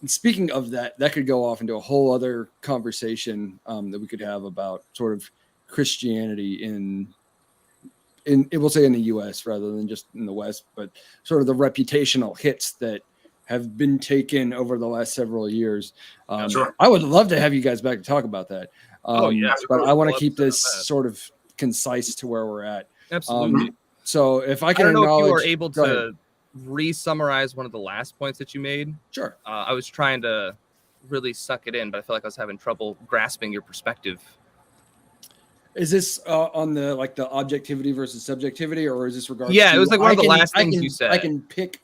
A: speaking of that could go off into a whole other conversation that we could have about sort of Christianity in we'll say in the US rather than just in the West, but sort of the reputational hits that have been taken over the last several years.
C: Sure.
A: I would love to have you guys back to talk about that. But I want to keep this sort of concise to where we're at.
B: Absolutely.
A: So if I can
B: I don't know
A: acknowledge,
B: if you were able to re-summarize one of the last points that you made.
A: Sure.
B: I was trying to really suck it in, but I feel like I was having trouble grasping your perspective.
A: Is this on the like the objectivity versus subjectivity, or is this regarding?
B: Yeah, it was like one of the last things you said.
A: I can pick,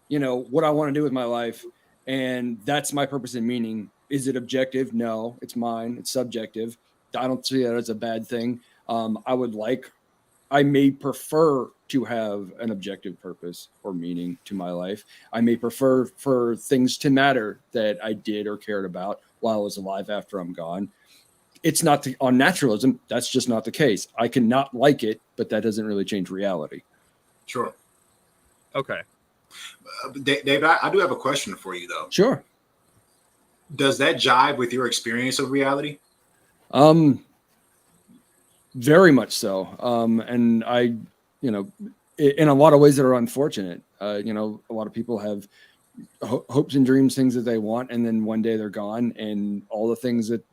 A: what I want to do with my life, and that's my purpose and meaning. Is it objective? No, it's mine. It's subjective. I don't see that as a bad thing. I may prefer to have an objective purpose or meaning to my life. I may prefer for things to matter that I did or cared about while I was alive after I'm gone. It's not on naturalism. That's just not the case. I cannot like it, but that doesn't really change reality.
C: Sure.
B: Okay.
C: Dave, I do have a question for you, though.
A: Sure.
C: Does that jive with your experience of reality?
A: Very much so. And I, in a lot of ways that are unfortunate. A lot of people have hopes and dreams, things that they want, and then one day they're gone, and all the things that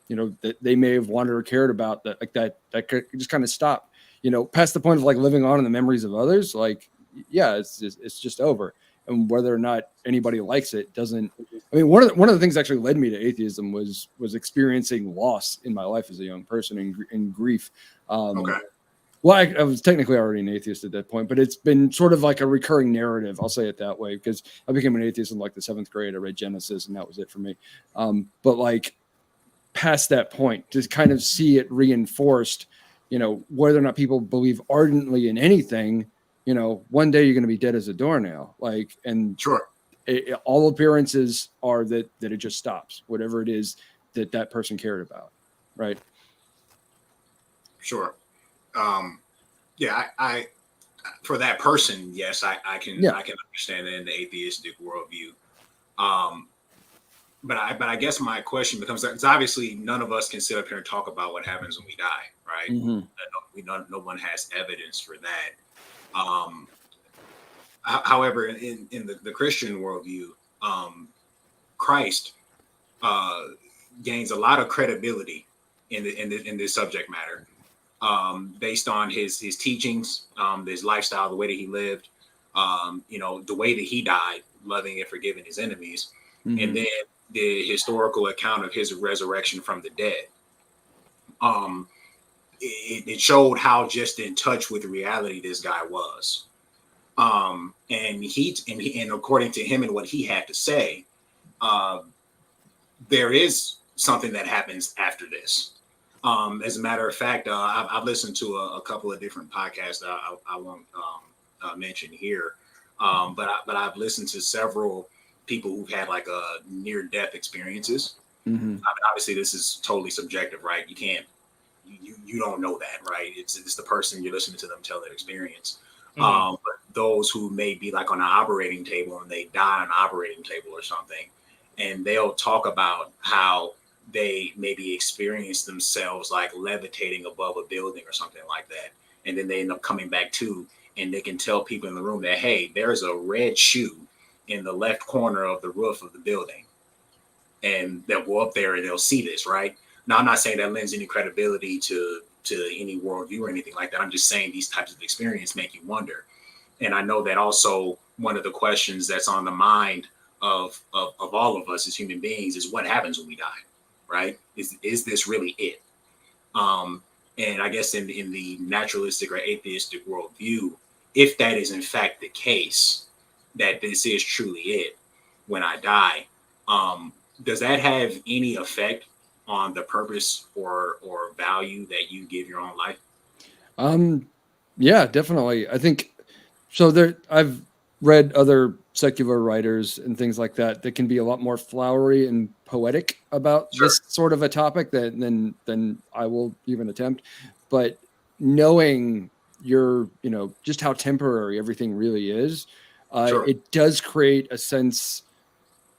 A: that they may have wanted or cared about that could just kind of stop, past the point of like living on in the memories of others. Like, yeah, it's just over. And whether or not anybody likes it doesn't. I mean, one of the things that actually led me to atheism was experiencing loss in my life as a young person and grief.
C: Okay.
A: Well, I was technically already an atheist at that point, but it's been sort of like a recurring narrative. I'll say it that way, because I became an atheist in like the 7th grade. I read Genesis, and that was it for me. But like past that point, to kind of see it reinforced, whether or not people believe ardently in anything, one day you're going to be dead as a doornail. Like, and
C: sure,
A: all appearances are that it just stops, whatever it is that person cared about. Right.
C: Sure. Yeah, I for that person, yes, I can understand that in the atheistic worldview. But I guess my question becomes, because obviously none of us can sit up here and talk about what happens when we die, right? Mm-hmm. No one has evidence for that. However, in the Christian worldview, Christ gains a lot of credibility in this subject matter, based on his teachings, his lifestyle, the way that he lived, the way that he died, loving and forgiving his enemies, mm-hmm. and then the historical account of his resurrection from the dead. It showed how just in touch with reality this guy was. And according to him and what he had to say, there is something that happens after this. As a matter of fact, I've listened to a couple of different podcasts that I won't mention here, but I've listened to several people who've had like near-death experiences. Mm-hmm. I mean, obviously, this is totally subjective, right? You can't, you don't know that, right? It's the person, you're listening to them tell their experience. Mm-hmm. those who may be like on an operating table and they die on an operating table or something, and they'll talk about how they maybe experience themselves like levitating above a building or something like that. And then they end up coming back to, and they can tell people in the room that, hey, there's a red shoe in the left corner of the roof of the building. And they'll go up there and they'll see this, right? Now, I'm not saying that lends any credibility to any worldview or anything like that. I'm just saying these types of experiences make you wonder. And I know that also one of the questions that's on the mind of all of us as human beings is what happens when we die, right? Is this really it? And I guess in the naturalistic or atheistic worldview, if that is in fact the case, that this is truly it when I die, does that have any effect on the purpose or value that you give your own life?
A: Yeah, definitely. I think so. I've read other secular writers and things like that can be a lot more flowery and poetic about this sort of a topic than I will even attempt. But knowing just how temporary everything really is, it does create a sense.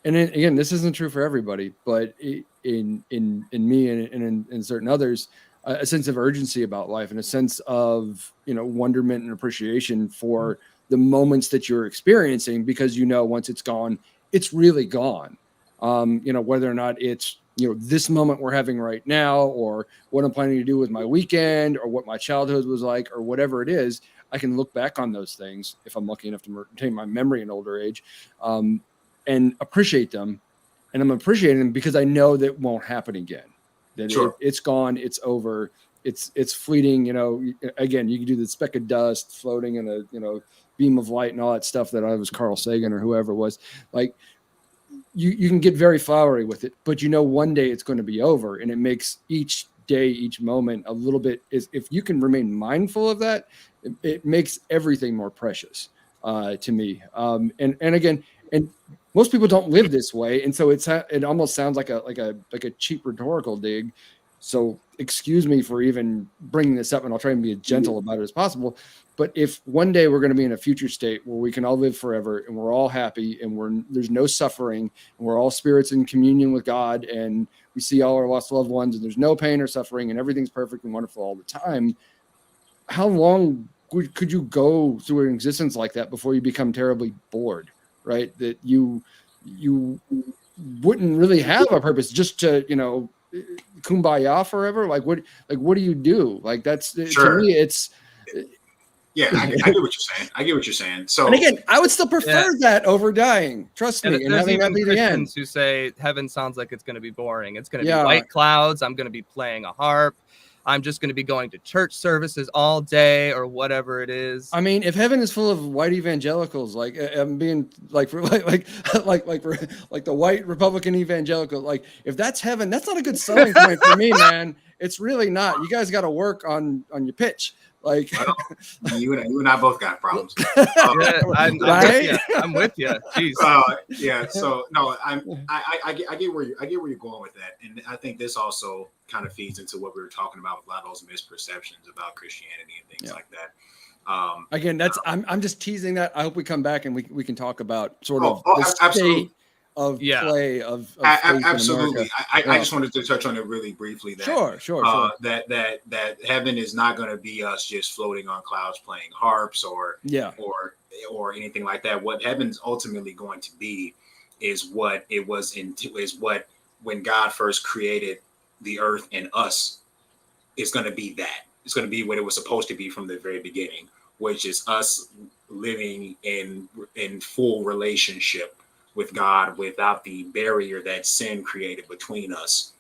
A: And again, this isn't true for everybody, but in me and in certain others, a sense of urgency about life and a sense of wonderment and appreciation for the moments that you're experiencing, because once it's gone, it's really gone. Whether or not it's this moment we're having right now, or what I'm planning to do with my weekend, or what my childhood was like, or whatever it is, I can look back on those things if I'm lucky enough to retain my memory in older age, and appreciate them. And I'm appreciating them because I know that won't happen again. That it's gone, it's over, it's fleeting. Again, you can do the speck of dust floating in a beam of light and all that stuff that I was Carl Sagan or whoever it was. Like you can get very flowery with it, but one day it's going to be over, and it makes each day, each moment a little bit. If you can remain mindful of that, it makes everything more precious to me. And again, and most people don't live this way, and so it almost sounds like a cheap rhetorical dig. So excuse me for even bringing this up, and I'll try and be as gentle about it as possible. But if one day we're going to be in a future state where we can all live forever, and we're all happy, and there's no suffering, and we're all spirits in communion with God, and we see all our lost loved ones, and there's no pain or suffering, and everything's perfect and wonderful all the time, how long could you go through an existence like that before you become terribly bored? Right? That you wouldn't really have a purpose, just to kumbaya forever. Like what do you do? Like that's to me, it's
C: I get what you're saying. So,
A: and again, I would still prefer that over dying. Trust me. And having that be the end.
B: Who say heaven sounds like it's going to be boring. It's going to be white clouds. I'm going to be playing a harp. I'm just going to be going to church services all day, or whatever it is.
A: I mean, if heaven is full of white evangelicals, like I'm being like the white Republican evangelical, like if that's heaven, that's not a good selling point for me, man. It's really not. You guys got to work on your pitch. Like
C: you and I both got problems.
B: I'm with you. Jeez.
C: So no, I get where you're going with that, and I think this also kind of feeds into what we were talking about with a lot of those misperceptions about Christianity and things like that.
A: Again, I'm just teasing that. I hope we come back and we can talk about sort of the
C: absolutely.
A: state of play of
C: absolutely. I just wanted to touch on it really briefly. That,
A: sure.
C: That heaven is not going to be us just floating on clouds playing harps or anything like that. What heaven's ultimately going to be is what it was what when God first created the earth and us is going to be that. It's going to be what it was supposed to be from the very beginning, which is us living in full relationship with God without the barrier that sin created between us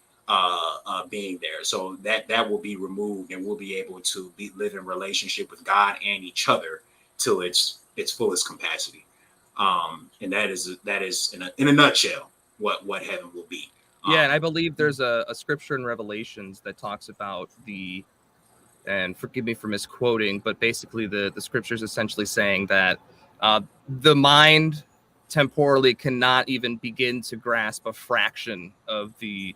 C: being there. So that will be removed, and we'll be able to live in relationship with God and each other till its fullest capacity. And that is in a nutshell what heaven will be.
B: And I believe there's a scripture in Revelations that talks about and forgive me for misquoting, but basically the scripture is essentially saying that the mind temporally cannot even begin to grasp a fraction of the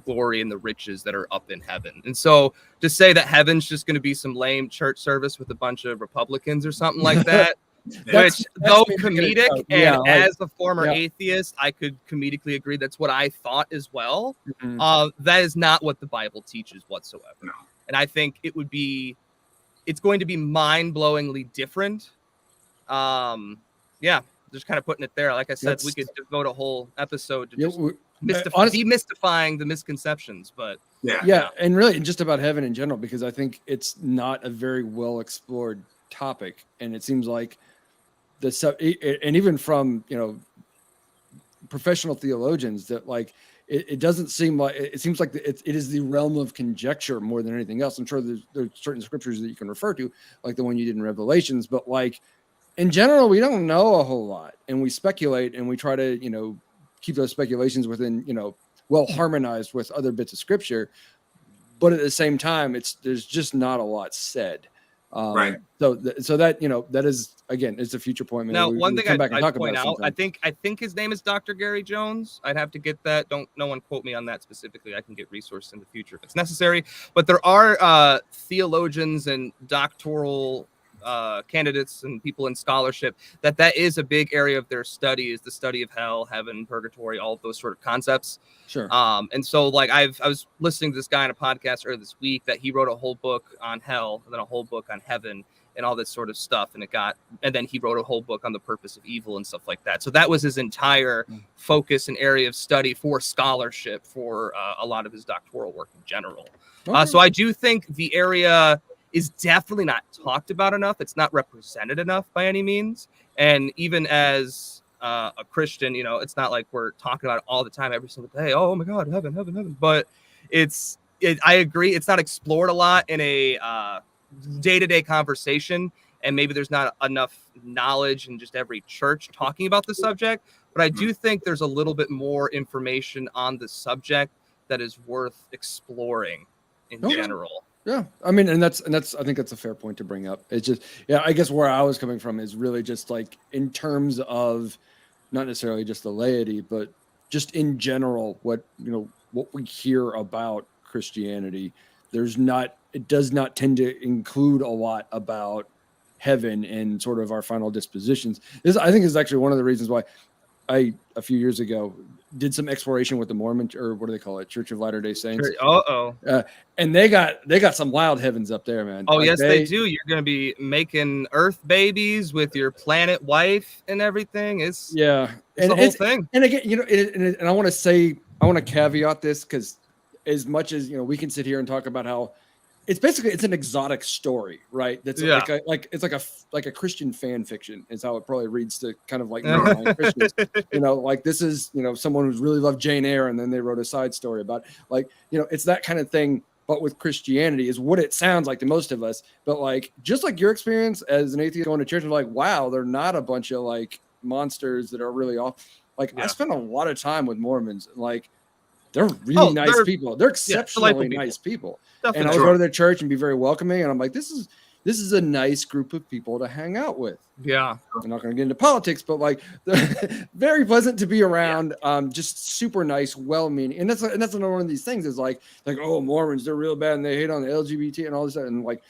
B: glory and the riches that are up in heaven. And so to say that heaven's just going to be some lame church service with a bunch of Republicans or something like that, which, though comedic, and
A: yeah, like,
B: as a former
A: yeah.
B: atheist, I could comedically agree that's what I thought as well.
A: Mhm.
B: That is not what the Bible teaches whatsoever.
C: No.
B: And I think it's going to be mind-blowingly different. Yeah, just kind of putting it there. Like I said, we could devote a whole episode to just demystifying the misconceptions, but
A: yeah, and really just about heaven in general, because I think it's not a very well explored topic, and it seems like and even from professional theologians, that like it doesn't seem like it seems like it is the realm of conjecture more than anything else. I'm sure there's certain scriptures that you can refer to, like the one you did in Revelations, but like in general, we don't know a whole lot, and we speculate, and we try to keep those speculations within well harmonized with other bits of scripture, but at the same time, there's just not a lot said.
C: Right.
A: So that that is, again, it's a future point.
B: Now, one thing I'd point out, I think his name is Dr. Gary Jones. I'd have to get that. No one quote me on that specifically. I can get resources in the future if it's necessary. But there are theologians and doctoral candidates and people in scholarship that is a big area of their study, is the study of hell, heaven, purgatory, all of those sort of concepts.
A: Sure.
B: And so like I was listening to this guy on a podcast earlier this week that he wrote a whole book on hell and then a whole book on heaven and all this sort of stuff, and then he wrote a whole book on the purpose of evil and stuff like that. So that was his entire focus and area of study for scholarship for a lot of his doctoral work in general. Okay. So I do think the area is definitely not talked about enough. It's not represented enough by any means. And even as a Christian, it's not like we're talking about it all the time, every single day. Oh my God, heaven, heaven, heaven. But I agree. It's not explored a lot in a day-to-day conversation. And maybe there's not enough knowledge in just every church talking about the subject. But I do think there's a little bit more information on the subject that is worth exploring in general.
A: Yeah, I mean, and that's I think that's a fair point to bring up. It's just, I guess where I was coming from is really just like in terms of not necessarily just the laity, but just in general, what we hear about Christianity. It does not tend to include a lot about heaven and sort of our final dispositions. I think is actually one of the reasons why I, a few years ago, did some exploration with the Mormon, or what do they call it, Church of Latter-day Saints. And they got some wild heavens up there, man.
B: Oh, like yes, they do. You're going to be making Earth babies with your planet wife and everything. It's the whole thing. And again, and I want to caveat this, because as much as we can sit here and talk about how it's an exotic story, right? That's like a Christian fan fiction is how it probably reads to kind of like Christians. Like this is someone who's really loved Jane Eyre, and then they wrote a side story about it's that kind of thing. But with Christianity is what it sounds like to most of us. But like just like your experience as an atheist going to church, and like, wow, they're not a bunch of like monsters that are really off. Like I spent a lot of time with Mormons, like they're really nice people. They're exceptionally nice people. Definitely. And I would go to their church and be very welcoming. And I'm like, this is a nice group of people to hang out with. Yeah. I'm not going to get into politics, but like they're very pleasant to be around. Just super nice, well-meaning. And that's another one of these things is like, oh, Mormons, they're real bad and they hate on the LGBT and all this. And like,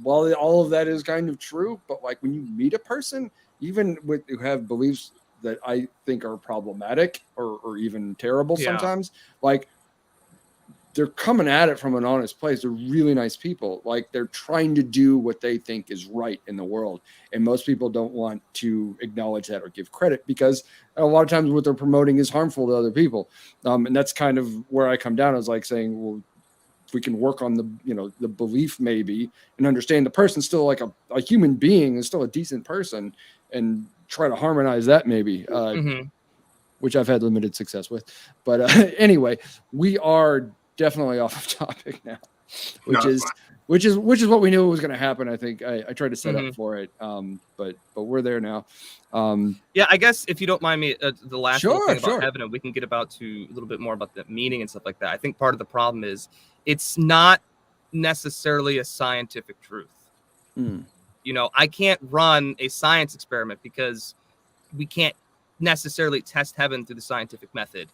B: while all of that is kind of true, but like when you meet a person, even who have beliefs that I think are problematic or even terrible sometimes, like they're coming at it from an honest place. They're really nice people. Like they're trying to do what they think is right in the world. And most people don't want to acknowledge that or give credit, because a lot of times what they're promoting is harmful to other people. And that's kind of where I come down, is like saying, well, if we can work on the belief maybe, and understand the person's still like a human being, is still a decent person, and try to harmonize that maybe, which I've had limited success with. But anyway, we are definitely off of topic now, which is what we knew was going to happen. I think I tried to set up for it, but we're there now. I guess if you don't mind me, the last thing about heaven, and we can get about to a little bit more about the meaning and stuff like that. I think part of the problem is it's not necessarily a scientific truth. I can't run a science experiment because we can't necessarily test heaven through the scientific method.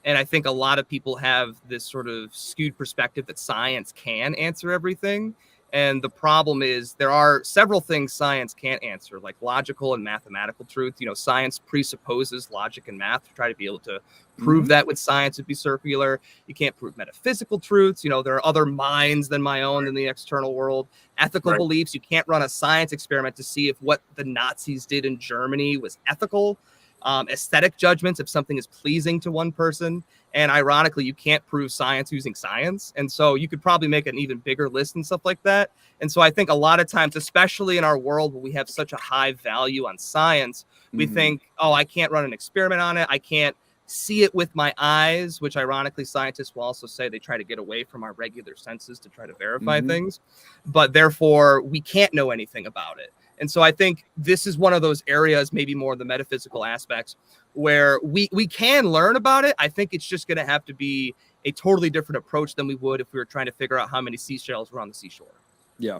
B: And I think a lot of people have this sort of skewed perspective that science can answer everything. And the problem is there are several things science can't answer, like logical and mathematical truth. You know, science presupposes logic and math. To try to be able to prove that with science would be circular. You can't prove metaphysical truths. You know, there are other minds than my own in the external world. Ethical beliefs. You can't run a science experiment to see if what the Nazis did in Germany was ethical. Aesthetic judgments, if something is pleasing to one person. And ironically, you can't prove science using science. And so you could probably make an even bigger list and stuff like that. And so I think a lot of times, especially in our world where we have such a high value on science, we think, oh, I can't run an experiment on it. I can't see it with my eyes, which ironically scientists will also say they try to get away from our regular senses to try to verify things. But therefore, we can't know anything about it. And so I think this is one of those areas, maybe more the metaphysical aspects, where we can learn about it. I think it's just going to have to be a totally different approach than we would if we were trying to figure out how many seashells were on the seashore.
A: Yeah.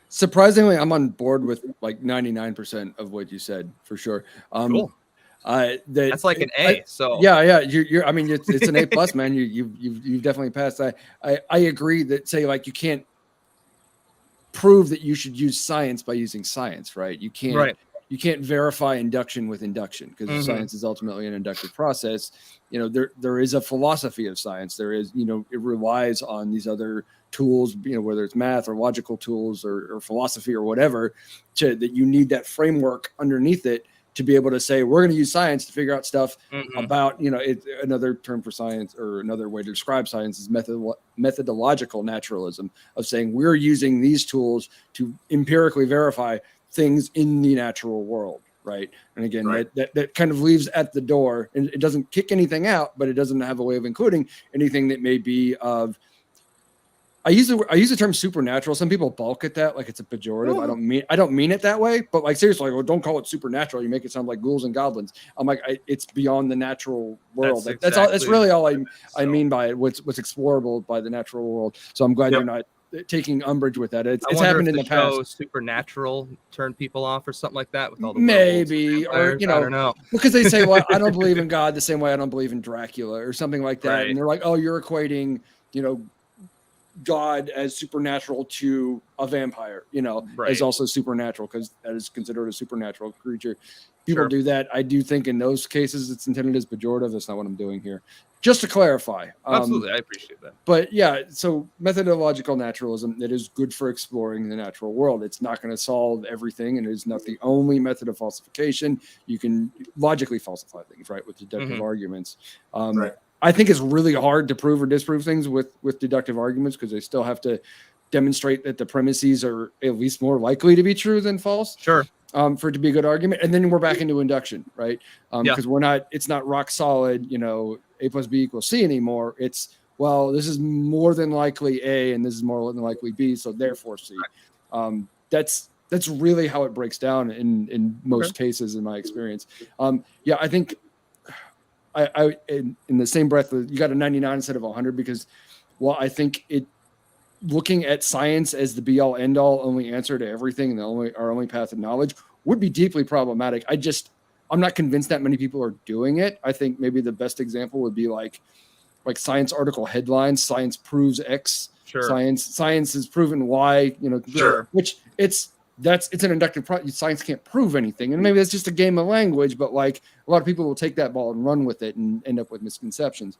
A: Surprisingly, I'm on board with like 99% of what you said, for sure.
B: Cool. That's like an A. So
A: yeah. You're. I mean, it's an A plus, man. You've definitely passed. I agree that, say, like, you can't prove that you should use science by using science, right? You can't verify induction with induction, because science is ultimately an inductive process. You know, there is a philosophy of science. There is, you know, it relies on these other tools, you know, whether it's math or logical tools or philosophy or whatever, that you need that framework underneath it to be able to say, we're going to use science to figure out stuff about, you know, another term for science, or another way to describe science, is methodological naturalism, of saying we're using these tools to empirically verify things in the natural world. Right. And again, that kind of leaves at the door, and it doesn't kick anything out, but it doesn't have a way of including anything that may be of, I use the term supernatural. Some people balk at that like it's a pejorative. I don't mean it that way, but like, seriously, well, don't call it supernatural. You make it sound like ghouls and goblins. I'm like, it's beyond the natural world. That's really all I mean by it. What's explorable by the natural world. So I'm glad you're not taking umbrage with that. It's happened in the past.
B: Supernatural turned people off or something like that with all the
A: maybe, or you know,
B: I don't know,
A: because they say, well, I don't believe in God the same way I don't believe in Dracula or something like that, and they're like, oh, you're equating, you know, God as supernatural to a vampire, you know, is also supernatural, because that is considered a supernatural creature. People do that. I do think in those cases it's intended as pejorative. That's not what I'm doing here. Just to clarify.
B: Absolutely. I appreciate that.
A: But yeah, so methodological naturalism, it is good for exploring the natural world. It's not going to solve everything, and it is not the only method of falsification. You can logically falsify things, right, with deductive arguments. I think it's really hard to prove or disprove things with deductive arguments, because they still have to demonstrate that the premises are at least more likely to be true than false.
B: Sure.
A: For it to be a good argument. And then we're back into induction, right? Because it's not rock solid, you know, A plus B equals C anymore. It's, well, this is more than likely A, and this is more than likely B, so therefore C. That's really how it breaks down in most cases, in my experience. I think I in the same breath, you got a 99 instead of 100, because, well, I think looking at science as the be all end all only answer to everything, and our only path of knowledge, would be deeply problematic. I'm not convinced that many people are doing it. I think maybe the best example would be like science article headlines: science proves X.
B: Sure.
A: Science has proven Y. You know, which it's an inductive process. Science can't prove anything, and maybe that's just a game of language. But like, a lot of people will take that ball and run with it and end up with misconceptions.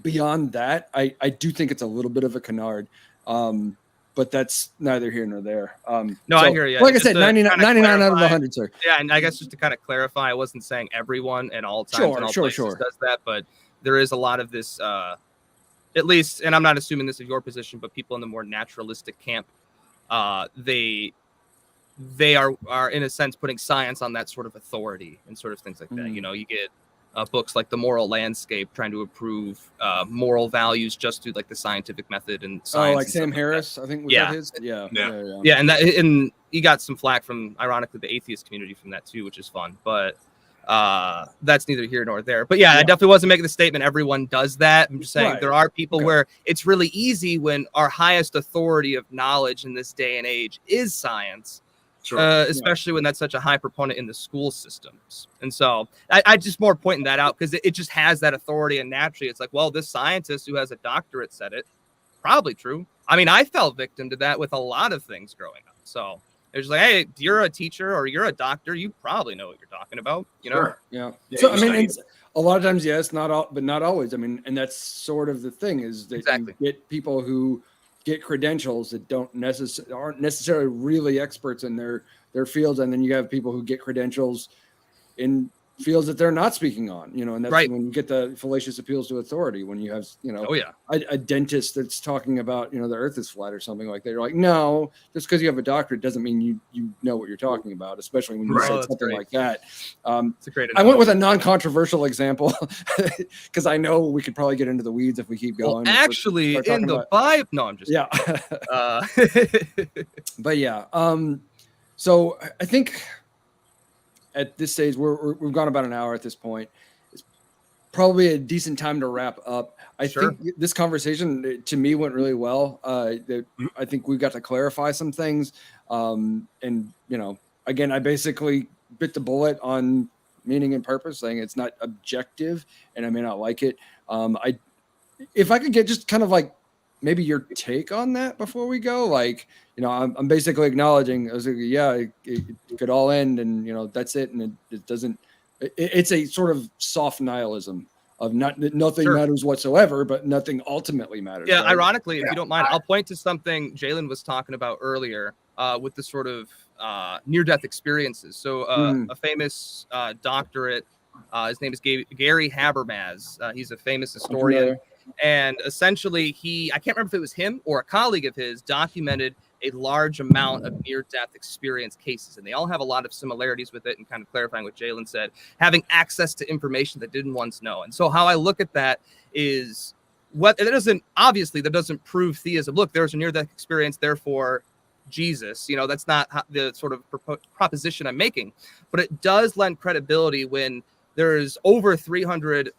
A: Beyond that, I do think it's a little bit of a canard, but that's neither here nor there.
B: I hear you.
A: Like I said, 99 out of 100, sir.
B: Yeah, and I guess just to kind of clarify, I wasn't saying everyone at all times and all places does that, but there is a lot of this, at least, and I'm not assuming this is your position, but people in the more naturalistic camp, they are in a sense putting science on that sort of authority and sort of things like that. You know, you get books like The Moral Landscape trying to approve moral values just through like the scientific method and science.
A: Like Sam Harris, I think was that his? Yeah, and he got some flack from, ironically, the atheist community from that too, which is fun. But that's neither here nor there. But I definitely wasn't making the statement everyone does that. I'm just saying there are people where it's really easy when our highest authority of knowledge in this day and age is science. Especially when that's such a high proponent in the school systems. And so I just more pointing that out, because it just has that authority, and naturally it's like, well, this scientist who has a doctorate said it, probably true.
B: I mean, I fell victim to that with a lot of things growing up. So it's like, hey, you're a teacher or you're a doctor, you probably know what you're talking about, you know?
C: Sure.
A: Yeah.
C: Yeah,
A: So
C: you
A: I mean,
C: study.
A: it's a lot of times, yes, not all, but not always. I mean, and that's sort of the thing is that
B: Exactly.
A: you get people who get credentials that aren't necessarily really experts in their fields, and then you have people who get credentials in fields that they're not speaking on, you know, and that's
B: Right.
A: when you get the fallacious appeals to authority. When you have, you know,
B: Oh yeah.
A: a dentist that's talking about, you know, the earth is flat or something like that. You're like, no, just because you have a doctorate doesn't mean you know what you're talking about, especially when you
C: Right.
A: say
B: Oh, that's
A: something
B: great.
A: like that.
B: It's a great
A: I went with a
B: analogy.
A: non-controversial example because I know we could probably get into the weeds if we keep
B: Well,
A: going.
B: actually,
A: start
B: in
A: talking
B: the
A: about-
B: Bible, no, I'm just
A: yeah. But yeah, so I think at this stage we've gone about an hour at this point. It's probably a decent time to wrap up. I
B: Sure.
A: think this conversation to me went really well. I think we got to clarify some things, and you know, again, I basically bit the bullet on meaning and purpose, saying it's not objective, and I may not like it. If I could get just kind of like maybe your take on that before we go, like, you know, I'm basically acknowledging, I was like, yeah, it could all end and, you know, that's it. And it doesn't, it's a sort of soft nihilism of nothing
B: Sure.
A: matters whatsoever, but nothing ultimately matters.
B: Yeah,
A: right?
B: ironically, if you don't mind, I'll point to something Jaylen was talking about earlier with the sort of near-death experiences. So a famous doctorate, his name is Gary Habermas. He's a famous historian. And essentially, I can't remember if it was him or a colleague of his, documented a large amount of near-death experience cases. And they all have a lot of similarities with it, and kind of clarifying what Jaylen said, having access to information that didn't once know. And so how I look at that is, that doesn't prove theism. Look, there's a near-death experience, therefore Jesus. You know, that's not the sort of proposition I'm making. But it does lend credibility when there's over 300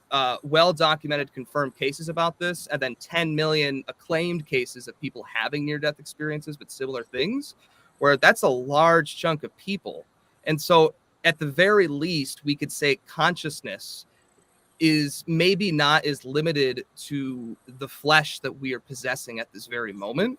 B: well-documented confirmed cases about this, and then 10 million acclaimed cases of people having near-death experiences with similar things, where that's a large chunk of people. And so at the very least, we could say consciousness is maybe not as limited to the flesh that we are possessing at this very moment.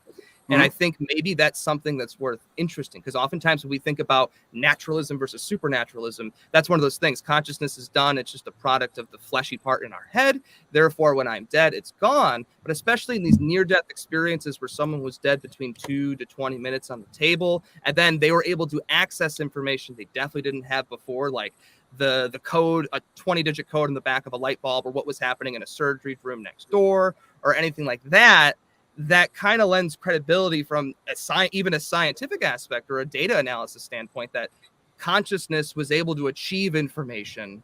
B: And I think maybe that's something that's worth interesting, because oftentimes when we think about naturalism versus supernaturalism, that's one of those things. Consciousness is done. It's just a product of the fleshy part in our head. Therefore, when I'm dead, it's gone. But especially in these near-death experiences where someone was dead between 2 to 20 minutes on the table, and then they were able to access information they definitely didn't have before, like the code, a 20-digit code in the back of a light bulb, or what was happening in a surgery room next door, or anything like that. That kind of lends credibility from even a scientific aspect or a data analysis standpoint, that consciousness was able to achieve information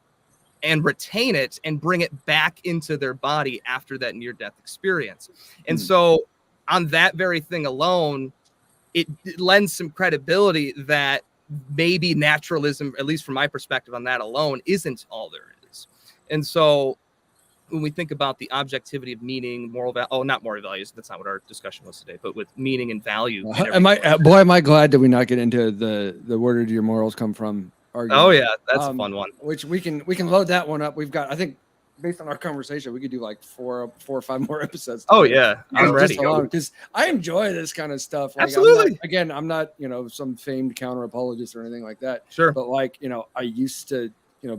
B: and retain it and bring it back into their body after that near-death experience. And so on that very thing alone, it lends some credibility that maybe naturalism, at least from my perspective on that alone, isn't all there is. And so when we think about the objectivity of meaning, not moral values, that's not what our discussion was today, but with meaning and value.
A: Am I glad that we not get into the where did your morals come from argument.
B: Oh yeah, that's a fun one.
A: Which we can load that one up. We've got, I think, based on our conversation, we could do like four or five more episodes.
B: Oh yeah, I'm ready.
A: Because I enjoy this kind of stuff. Like,
B: Absolutely.
A: I'm not some famed counter apologist or anything like that.
B: Sure.
A: But like, I used to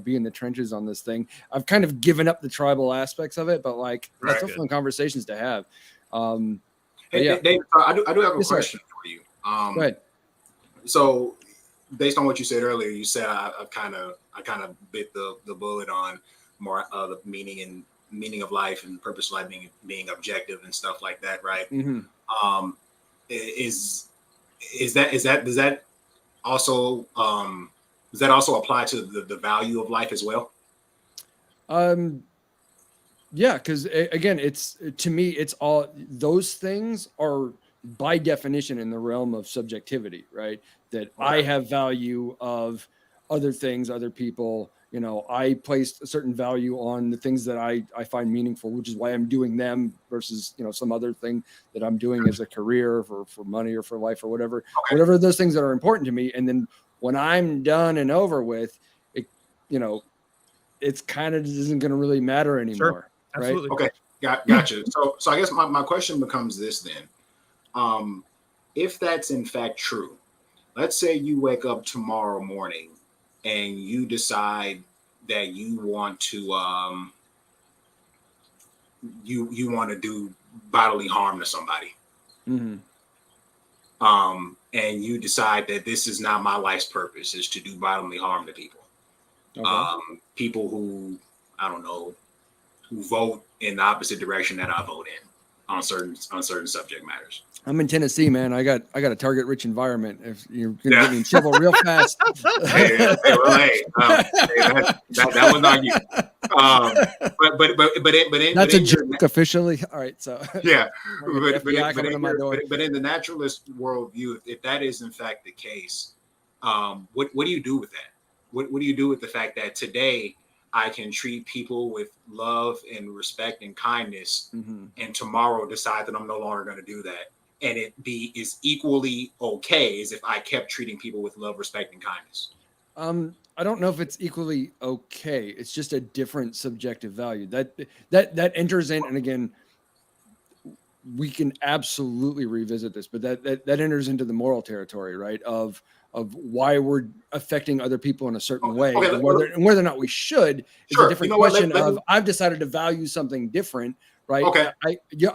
A: be in the trenches on this thing. I've kind of given up the tribal aspects of it, but like, that's still fun conversations to have.
C: Hey, Dave, I do have a question for you.
A: Go ahead.
C: So, based on what you said earlier, you said I kind of bit the bullet on more the meaning of life and purpose of life being objective and stuff like that, right?
A: Mm-hmm.
C: Does that also apply to the value of life as well?
A: Yeah, because again, to me, it's all those things are by definition in the realm of subjectivity, right? That I have value of other things, other people. I placed a certain value on the things that I find meaningful, which is why I'm doing them versus, some other thing that I'm doing as a career for money or for life or whatever, whatever those things that are important to me. And then when I'm done and over with it, it's kind of isn't going to really matter anymore.
B: Sure. Absolutely.
C: Right? Okay. Gotcha. So I guess my question becomes this then. If that's in fact true, let's say you wake up tomorrow morning and you decide that you want to you want to do bodily harm to somebody.
A: Mm-hmm.
C: And you decide that this is not my life's purpose, is to do bodily harm to people. Okay. People who, I don't know, who vote in the opposite direction that I vote in on certain subject matters.
A: I'm in Tennessee, man. I got a target rich environment. If you're gonna get me in trouble real fast.
C: That was not you. But
A: that's a joke officially. All right, so
C: yeah, but in the naturalist worldview, if that is in fact the case, what do you do with that? What do you do with the fact that today I can treat people with love and respect and kindness, mm-hmm. and tomorrow decide that I'm no longer going to do that, and it is equally okay as if I kept treating people with love, respect, and kindness?
A: I don't know if it's equally okay. It's just a different subjective value that enters in. And again, we can absolutely revisit this, but that enters into the moral territory, right? Of why we're affecting other people in a certain way, okay, and whether or not we should is a different question. I've decided to value something different, right?
C: Okay.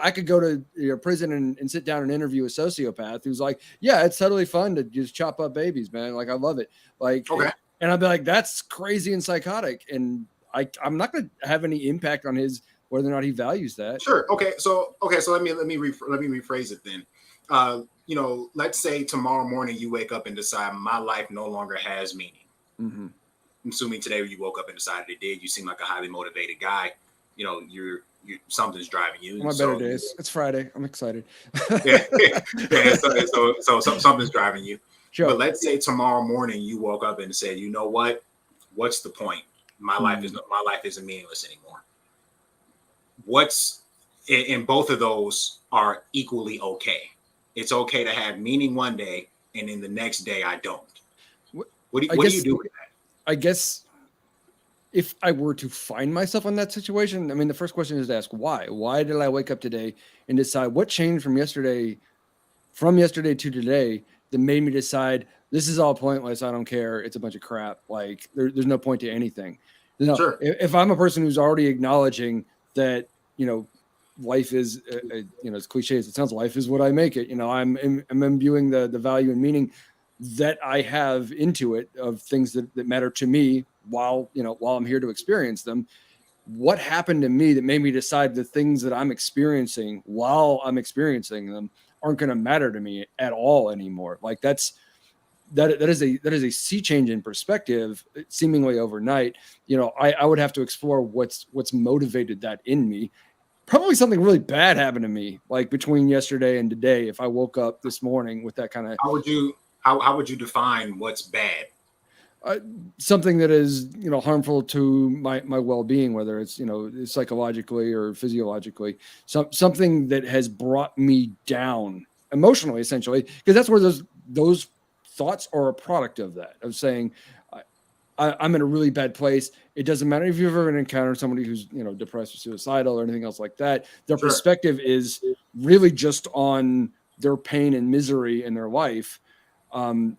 A: I could go to prison and sit down and interview a sociopath who's like, yeah, it's totally fun to just chop up babies, man. Like, I love it. Like, okay. And I'd be like, that's crazy and psychotic. And I'm not going to have any impact on whether or not he values that.
C: Sure. Okay. So let me rephrase it then. Let's say tomorrow morning you wake up and decide my life no longer has meaning. Mm-hmm. I'm assuming today you woke up and decided it did. You seem like a highly motivated guy. You're something's driving you.
A: My better days. It's Friday. I'm excited.
C: yeah. So something's driving you. Sure. But let's say tomorrow morning you woke up and said, you know what? What's the point? My life isn't meaningless anymore. In both of those are equally okay. It's okay to have meaning one day, and in the next day I don't. What do you do with that?
A: I guess if I were to find myself in that situation, I mean, the first question is to ask why. Why did I wake up today and decide what changed from yesterday to today that made me decide this is all pointless. I don't care. It's a bunch of crap. Like there's no point to anything.
C: Sure.
A: If I'm a person who's already acknowledging that, life is, as cliche as it sounds, life is what I make it. I'm imbuing the value and meaning that I have into it of things that matter to me while I'm here to experience them. What happened to me that made me decide the things that I'm experiencing while I'm experiencing them aren't going to matter to me at all anymore? Like that is a sea change in perspective, seemingly overnight. I would have to explore what's motivated that in me. Probably something really bad happened to me, like between yesterday and today. If I woke up this morning with that kind of,
C: how would you define what's bad?
A: Something that is, harmful to my well-being, whether it's, psychologically or physiologically, something that has brought me down emotionally, essentially, because that's where those thoughts are a product of that, of saying, I'm in a really bad place. It doesn't matter if you've ever encountered somebody who's, depressed or suicidal or anything else like that. Their
C: Sure.
A: perspective is really just on their pain and misery in their life. And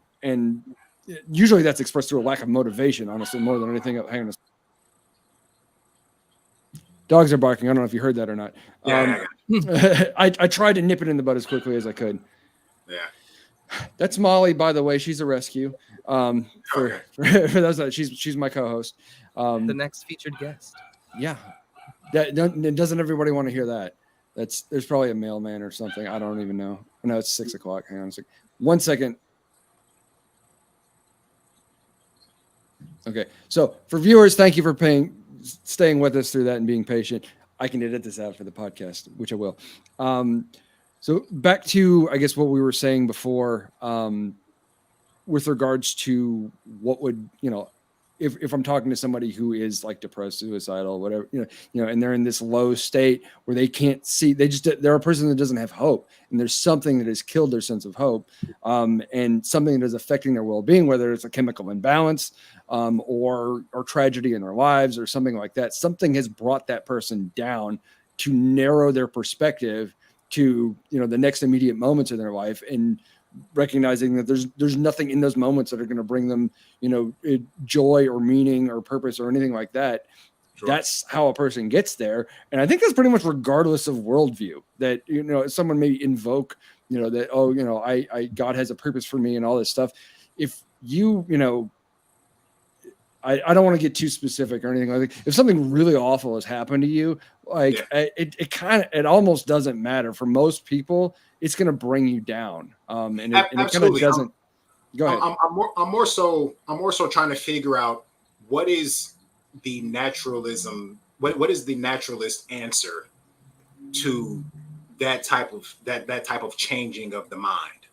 A: usually that's expressed through a lack of motivation, honestly, more than anything. Hang on. Dogs are barking. I don't know if you heard that or not.
C: Yeah.
A: I tried to nip it in the bud as quickly as I could.
C: Yeah.
A: That's Molly, by the way. She's a rescue. For those that she's my co-host.
B: The next featured guest.
A: Yeah. Doesn't everybody want to hear that? There's probably a mailman or something. I don't even know. No, it's 6:00. Hang on a second. 1 second. Okay. So for viewers, thank you for staying with us through that and being patient. I can edit this out for the podcast, which I will. So back to, I guess, what we were saying before, with regards to what would, if I'm talking to somebody who is like depressed, suicidal, whatever, and they're in this low state where they can't see, they're a person that doesn't have hope, and there's something that has killed their sense of hope, and something that is affecting their well-being, whether it's a chemical imbalance, or tragedy in their lives or something like that. Something has brought that person down to narrow their perspective to, the next immediate moments in their life, and recognizing that there's nothing in those moments that are going to bring them, joy or meaning or purpose or anything like that. Sure. That's how a person gets there. And I think that's pretty much regardless of worldview, that, someone may invoke, that, I God has a purpose for me and all this stuff. If you, I don't want to get too specific or anything like that. If something really awful has happened to you, it almost doesn't matter. For most people, it's going to bring you down. And it kind of doesn't. Go ahead.
D: I'm more so trying to figure out what is the naturalism. What is the naturalist answer to that type of changing of the mind?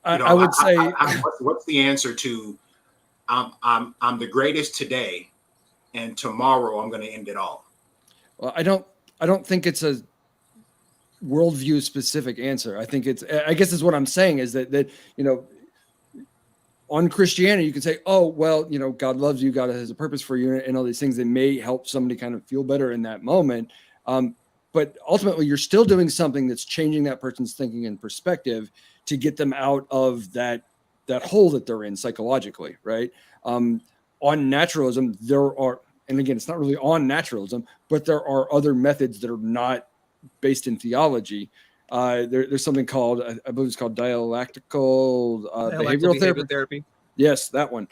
A: I would say,
D: what's the answer to I'm the greatest today, and tomorrow I'm going to end it all?
A: Well, I don't think it's a worldview specific answer. I guess is what I'm saying is that on Christianity, you can say, oh, well, God loves you, God has a purpose for you, and all these things that may help somebody kind of feel better in that moment. But ultimately, you're still doing something that's changing that person's thinking and perspective to get them out of that hole that they're in psychologically, right? On naturalism, there are, and again, it's not really on naturalism, but there are other methods that are not based in theology. There's something called, I believe it's called dialectical behavioral therapy. Yes, that one.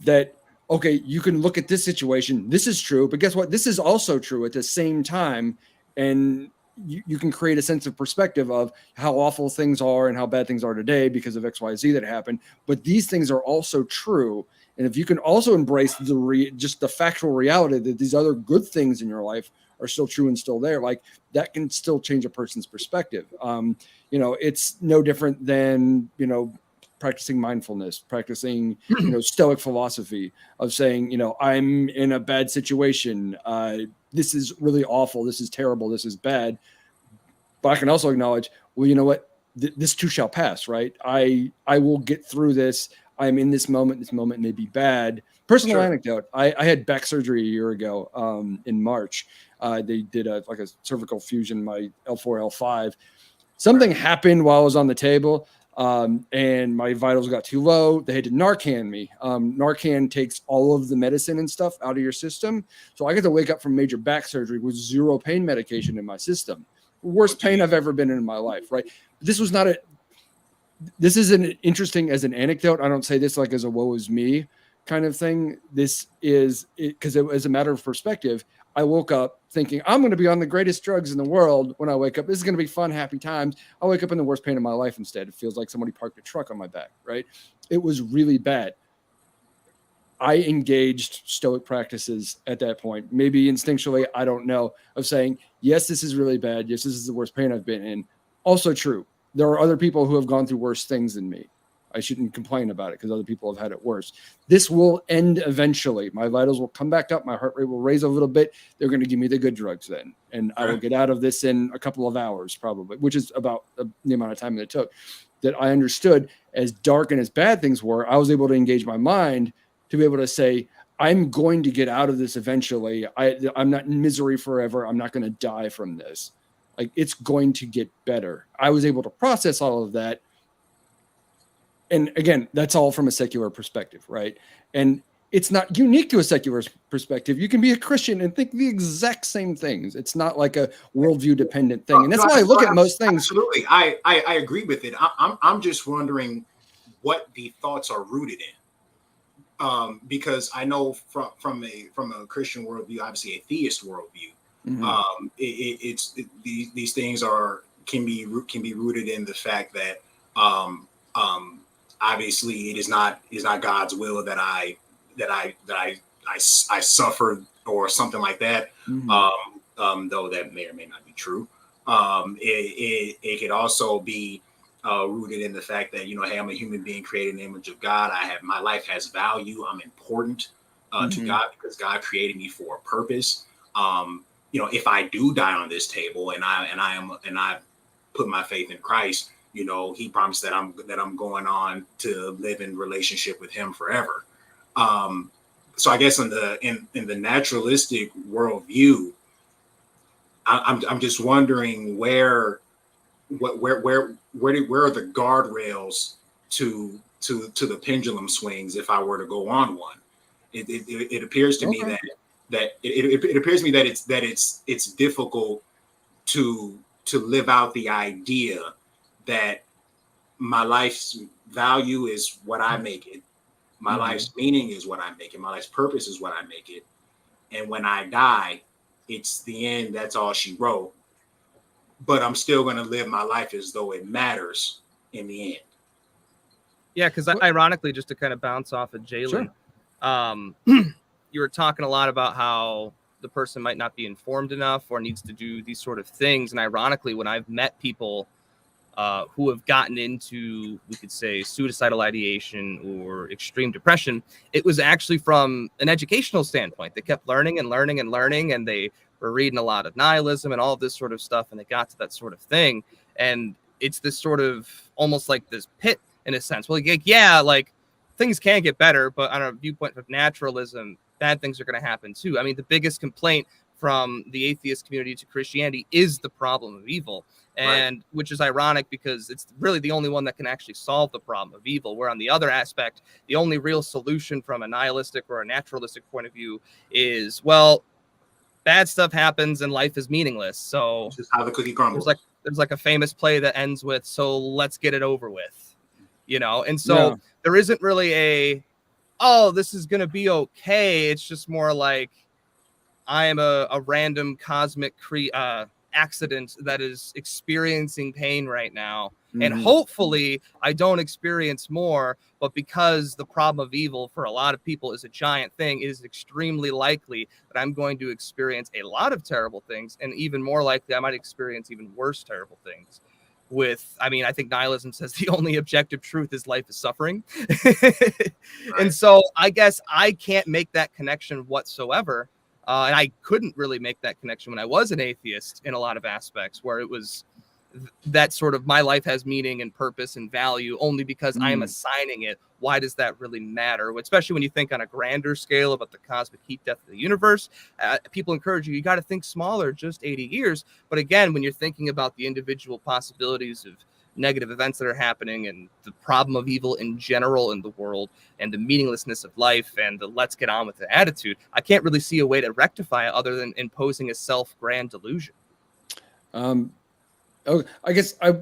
A: That, okay, you can look at this situation. This is true, but guess what? This is also true at the same time. And you can create a sense of perspective of how awful things are and how bad things are today because of X, Y, Z that happened. But these things are also true. And if you can also embrace just the factual reality that these other good things in your life are still true and still there, like that can still change a person's perspective. It's no different than, practicing mindfulness, practicing, Stoic philosophy of saying, I'm in a bad situation. This is really awful. This is terrible. This is bad. But I can also acknowledge, well, you know what? This too shall pass, right? I will get through this. I'm in this moment. This moment may be bad. Personal anecdote. I had back surgery a year ago in March. They did a cervical fusion, my L4, L5. Something happened while I was on the table. And my vitals got too low. They had to Narcan me. Narcan takes all of the medicine and stuff out of your system. So I got to wake up from major back surgery with zero pain medication in my system. Worst pain I've ever been in my life, right? This is an interesting as an anecdote. I don't say this like as a woe is me kind of thing. This is because it was a matter of perspective. I woke up thinking I'm going to be on the greatest drugs in the world when I wake up. This is going to be fun, happy times. I wake up in the worst pain of my life instead. It feels like somebody parked a truck on my back, right? It was really bad. I engaged Stoic practices at that point, maybe instinctually, I don't know, of saying, yes, this is really bad. Yes, this is the worst pain I've been in. Also true. There are other people who have gone through worse things than me. I shouldn't complain about it because other people have had it worse. This will end eventually. My vitals will come back up. My heart rate will raise a little bit. They're going to give me the good drugs then. And I will get out of this in a couple of hours probably, which is about the amount of time that it took. That I understood as dark and as bad things were, I was able to engage my mind to be able to say, I'm going to get out of this eventually. I'm not in misery forever. I'm not going to die from this. Like, it's going to get better. I was able to process all of that. And again, that's all from a secular perspective, right? And it's not unique to a secular perspective. You can be a Christian and think the exact same things. It's not like a worldview dependent thing. And that's why I look at most things.
D: Absolutely. I agree with it. I'm just wondering what the thoughts are rooted in. Because I know from a Christian worldview, obviously a theist worldview, these things can be rooted in the fact that obviously it is not God's will that I suffer or something like that. Though that may or may not be true. It could also be rooted in the fact that, hey, I'm a human being created in the image of God. My life has value. I'm important to God because God created me for a purpose. If I do die on this table and I put my faith in Christ, he promised that I'm going on to live in relationship with him forever. So I guess in the naturalistic worldview, I'm just wondering where are the guardrails to the pendulum swings if I were to go on one. It appears to me that it appears to me that it's difficult to live out the idea that my life's value is what I make it. My life's meaning is what I make it. My life's purpose is what I make it. And when I die, it's the end. That's all she wrote. But I'm still going to live my life as though it matters in the end.
B: Yeah, because ironically, just to kind of bounce off of Jaylen, you were talking a lot about how the person might not be informed enough or needs to do these sort of things. And ironically, when I've met people who have gotten into, we could say, suicidal ideation or extreme depression, it was actually from an educational standpoint. They kept learning and learning and learning, and they were reading a lot of nihilism and all of this sort of stuff, and they got to that sort of thing. And it's this sort of almost like this pit in a sense. Well, like things can get better, but on a viewpoint of naturalism, bad things are going to happen too. I mean, the biggest complaint from the atheist community to Christianity is the problem of evil. And which is ironic because it's really the only one that can actually solve the problem of evil. Where on the other aspect, the only real solution from a nihilistic or a naturalistic point of view is, well, bad stuff happens and life is meaningless. So
D: this is how the cookie crumbles.
B: There's like a famous play that ends with, so let's get it over with, And so there isn't really this is going to be okay. It's just more like I am a random cosmic accident that is experiencing pain right now. And hopefully I don't experience more, but because the problem of evil for a lot of people is a giant thing, it is extremely likely that I'm going to experience a lot of terrible things. And even more likely, I might experience even worse terrible things. I think nihilism says the only objective truth is life is suffering. And so I guess I can't make that connection whatsoever. And I couldn't really make that connection when I was an atheist in a lot of aspects, where it was that sort of my life has meaning and purpose and value only because I am assigning it. Why does that really matter? Especially when you think on a grander scale about the cosmic heat death of the universe. People encourage you got to think smaller, just 80 years. But again, when you're thinking about the individual possibilities of negative events that are happening and the problem of evil in general in the world and the meaninglessness of life and the let's get on with the attitude, I can't really see a way to rectify it other than imposing a self-grand delusion.
A: I guess I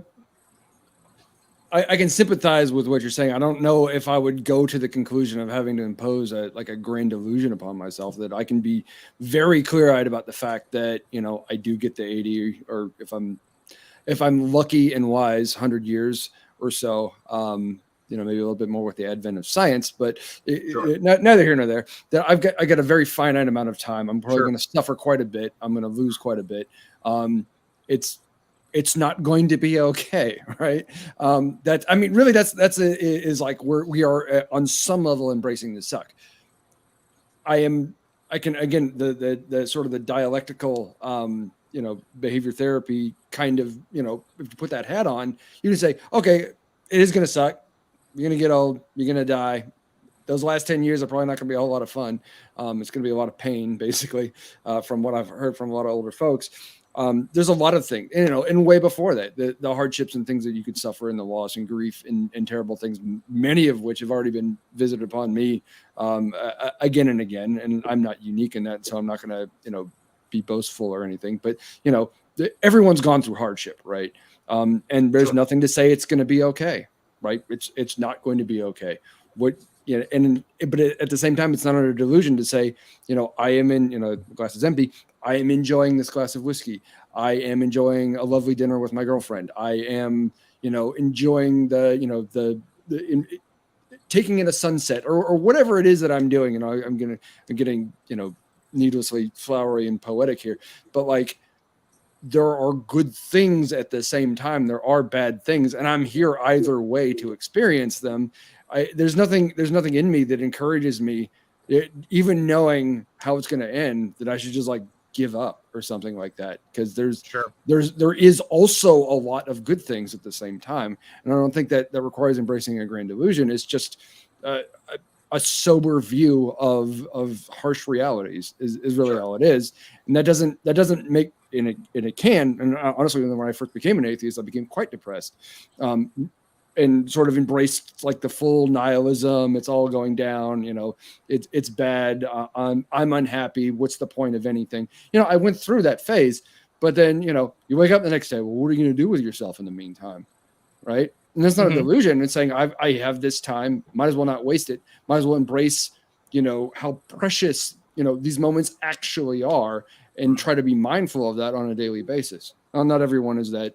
A: can sympathize with what you're saying. I don't know if I would go to the conclusion of having to impose a grand delusion upon myself. That I can be very clear-eyed about the fact that, I do get the 80, or if I'm lucky and wise, 100 years or so, maybe a little bit more with the advent of science, but neither here nor there. That I got a very finite amount of time. I'm probably going to suffer quite a bit. I'm going to lose quite a bit. It's not going to be okay, right? Is like we are on some level embracing the suck. I can again the sort of the dialectical behavior therapy kind of, if you put that hat on, you can say, okay, it is going to suck. You're going to get old. You're going to die. Those last 10 years are probably not going to be a whole lot of fun. It's going to be a lot of pain, basically, from what I've heard from a lot of older folks. There's a lot of things, and way before that, the hardships and things that you could suffer and the loss and grief and terrible things, many of which have already been visited upon me again and again. And I'm not unique in that, so I'm not going to, be boastful or anything, but everyone's gone through hardship, right? And there's nothing to say it's going to be okay, right? It's not going to be okay. But at the same time, it's not under delusion to say, I am in, the glass is empty. I am enjoying this glass of whiskey. I am enjoying a lovely dinner with my girlfriend. I am, enjoying taking in a sunset or whatever it is that I'm doing. I'm getting, needlessly flowery and poetic here, but there are good things at the same time. There are bad things, and I'm here either way to experience them. There's nothing in me that encourages me, even knowing how it's going to end, that I should just give up or something like that. Because there is also a lot of good things at the same time. And I don't think that requires embracing a grand delusion. It's just a sober view of harsh realities is really all it is. And that doesn't make and it can. And honestly, when I first became an atheist, I became quite depressed, and sort of embraced like the full nihilism. It's all going down. It's bad. I'm unhappy. What's the point of anything? I went through that phase, but then you wake up the next day. Well, what are you going to do with yourself in the meantime, right? And that's not a delusion. It's saying I have this time. Might as well not waste it. Might as well embrace how precious these moments actually are, and try to be mindful of that on a daily basis. Now, not everyone is that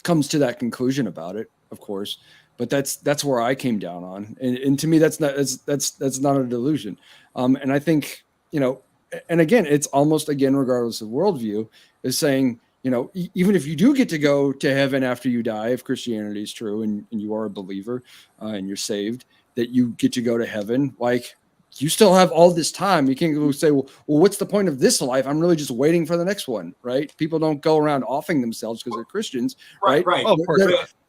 A: comes to that conclusion about it, of course, but that's where I came down on, and to me that's not a delusion. And I think and again, it's almost regardless of worldview, is saying even if you do get to go to heaven after you die, if Christianity is true and you are a believer and you're saved, that you get to go to heaven, like you still have all this time. You can't go say, well, what's the point of this life? I'm really just waiting for the next one, right? People don't go around offing themselves because they're Christians, right?
D: Right.
B: Oh, of course.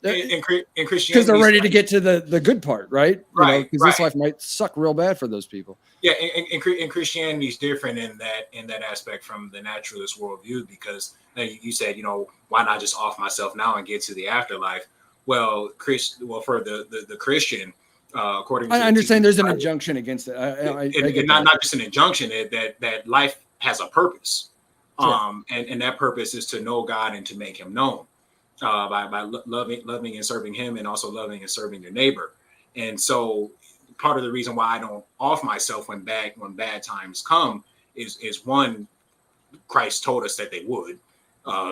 D: In Christianity,
A: because they're ready to get to the good part, right?
D: Right.
A: Because this life might suck real bad for those people.
D: Yeah, and Christianity is different in that aspect from the naturalist worldview, because you said, why not just off myself now and get to the afterlife? Well, for the Christian, according to
A: I understand there's an injunction against it. I get
D: not just an injunction, that life has a purpose. Sure. And that purpose is to know God and to make him known by loving and serving him, and also loving and serving your neighbor. And so part of the reason why I don't off myself when bad times come is one, Christ told us that they would.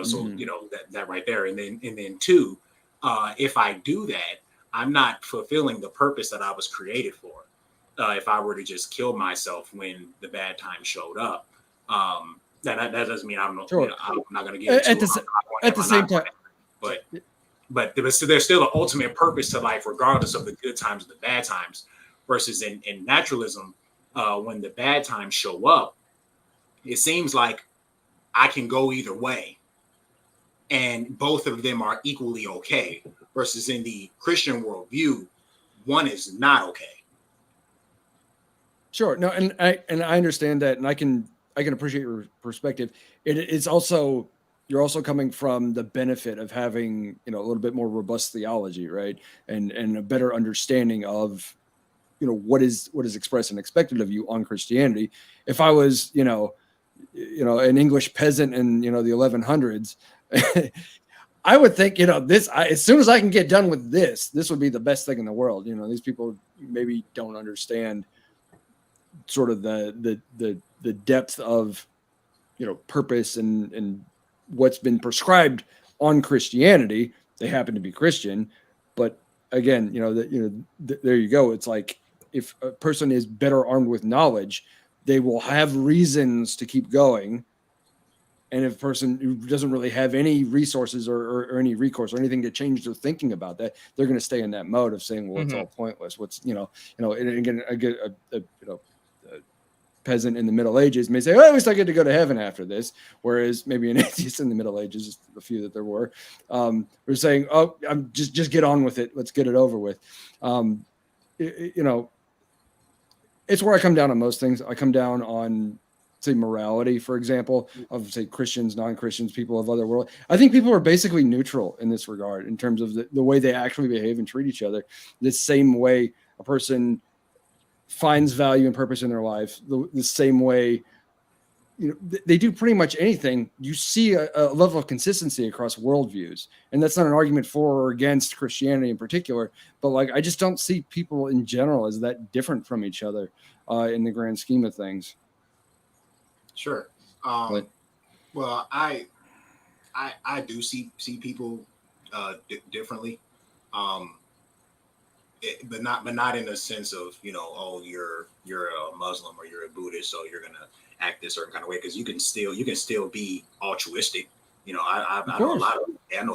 D: So that right there. And then two, if I do that, I'm not fulfilling the purpose that I was created for. If I were to just kill myself when the bad time showed up, that doesn't mean I'm not going to get
A: at the same time.
D: But there's still an ultimate purpose to life, regardless of the good times and the bad times. Versus in naturalism, when the bad times show up, it seems like I can go either way, and both of them are equally okay. Versus in the Christian worldview, one is not okay.
A: Sure. No, and I understand that, and I can appreciate your perspective. It's also, you're also coming from the benefit of having a little bit more robust theology, right? And a better understanding of what is expressed and expected of you on Christianity. If I was an English peasant in the 1100s, I would think, as soon as I can get done with this would be the best thing in the world. These people maybe don't understand sort of the depth of, purpose and what's been prescribed on Christianity. They happen to be Christian, but again, there you go. It's like, if a person is better armed with knowledge, they will have reasons to keep going. And if a person who doesn't really have any resources or any recourse or anything to change their thinking about that, they're going to stay in that mode of saying, well, it's all pointless. What's, and again, I get a peasant in the Middle Ages may say, oh, at least I get to go to heaven after this. Whereas maybe an atheist in the Middle Ages, a few that there were saying, oh, I'm just get on with it. Let's get it over with. It's where I come down on most things. I come down on, say, morality, for example, of, say, Christians, non-Christians, people of other world. I think people are basically neutral in this regard in terms of the way they actually behave and treat each other. The same way a person finds value and purpose in their life, the same way, they do pretty much anything. You see a level of consistency across worldviews. And that's not an argument for or against Christianity in particular, but I just don't see people in general as that different from each other in the grand scheme of things.
D: Sure. Well, I do see people differently, but not in the sense of oh, you're a Muslim or you're a Buddhist, so you're gonna act this certain kind of way, because you can still be altruistic. I know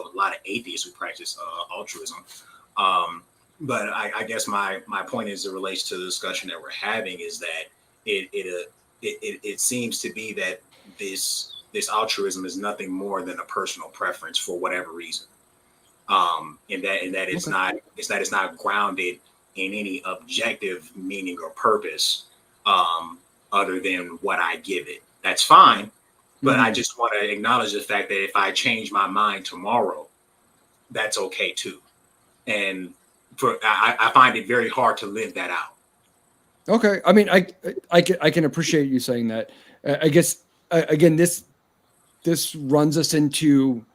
D: a lot of atheists who practice altruism. But I guess my point as it relates to the discussion that we're having is that it seems to be that this altruism is nothing more than a personal preference for whatever reason, and that it's not grounded in any objective meaning or purpose other than what I give it. That's fine, But I just want to acknowledge the fact that if I change my mind tomorrow, that's okay too. And I find it very hard to live that out.
A: Okay. I mean, I can appreciate you saying that. I guess, again, this runs us into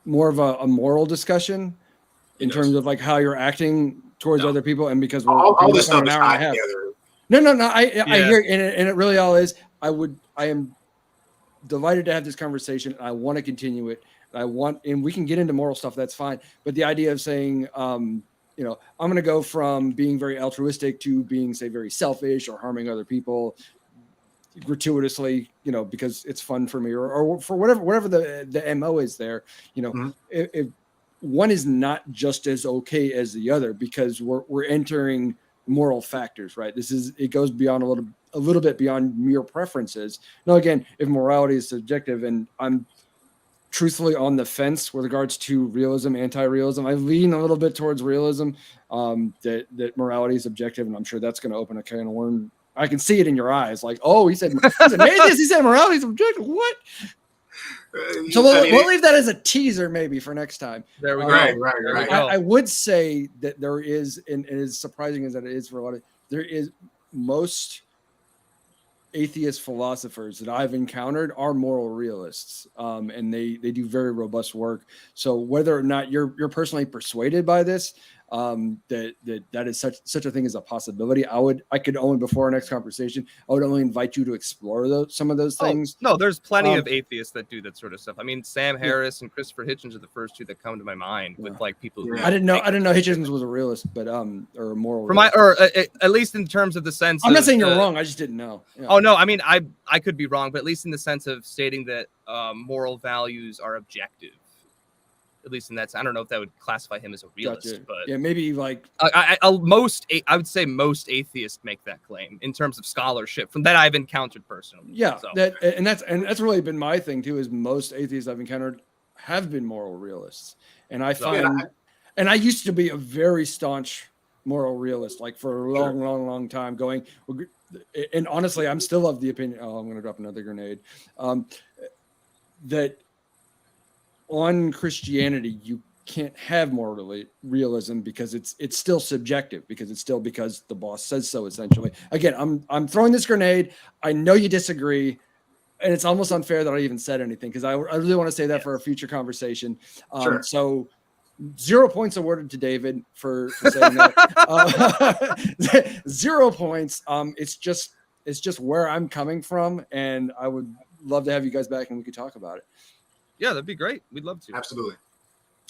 A: more of a moral discussion in terms of like how you're acting towards other people. And because we're
D: all this stuff
A: an
D: is
A: hour and a
D: tied
A: half.
D: together.
A: No. I hear, and it really all is. I am delighted to have this conversation. I want to continue it. And we can get into moral stuff. That's fine. But the idea of saying, I'm going to go from being very altruistic to being, say, very selfish or harming other people gratuitously, because it's fun for me or for whatever the MO is there, if one is not just as okay as the other, because we're entering moral factors, right? It goes beyond a little bit beyond mere preferences. Now, again, if morality is subjective, and I'm truthfully on the fence with regards to realism, anti-realism, I lean a little bit towards realism, that morality is objective, and I'm sure that's going to open a can of worms. I can see it in your eyes, like, oh, he said atheist, he said morality is objective. What? So we'll leave that as a teaser maybe for next time.
B: There we go.
D: Right.
A: I would say that there is, and as surprising as that it is for a lot of, there is most atheist philosophers that I've encountered are moral realists, and they do very robust work. So whether or not you're personally persuaded by this, that is such a thing as a possibility, I could only, before our next conversation, I would only invite you to explore some of those things.
B: No, there's plenty of atheists that do that sort of stuff. I mean, Sam Harris and Christopher Hitchens are the first two that come to my mind with like people who
A: I didn't know Hitchens was a realist, but or a moral
B: at least in terms of the sense
A: I'm not saying you're wrong, I just didn't know.
B: Oh no, I mean I could be wrong, but at least in the sense of stating that moral values are objective. At least in that, I don't know if that would classify him as a realist, but
A: yeah, maybe like
B: I would say most atheists make that claim in terms of scholarship from that I've encountered personally.
A: Yeah,
B: so.
A: that's really been my thing too. Is most atheists I've encountered have been moral realists, and I find, and I used to be a very staunch moral realist, like for a long time. Going, and honestly, I'm still of the opinion. Oh, I'm going to drop another grenade. That. On Christianity, you can't have moral realism because it's still subjective, because the boss says so, essentially. Again, I'm throwing this grenade. I know you disagree, and it's almost unfair that I even said anything, because I really want to say that for a future conversation. So 0 points awarded to David for saying that. 0 points. It's just where I'm coming from, and I would love to have you guys back and we could talk about it.
B: Yeah, that'd be great. We'd love to.
D: Absolutely.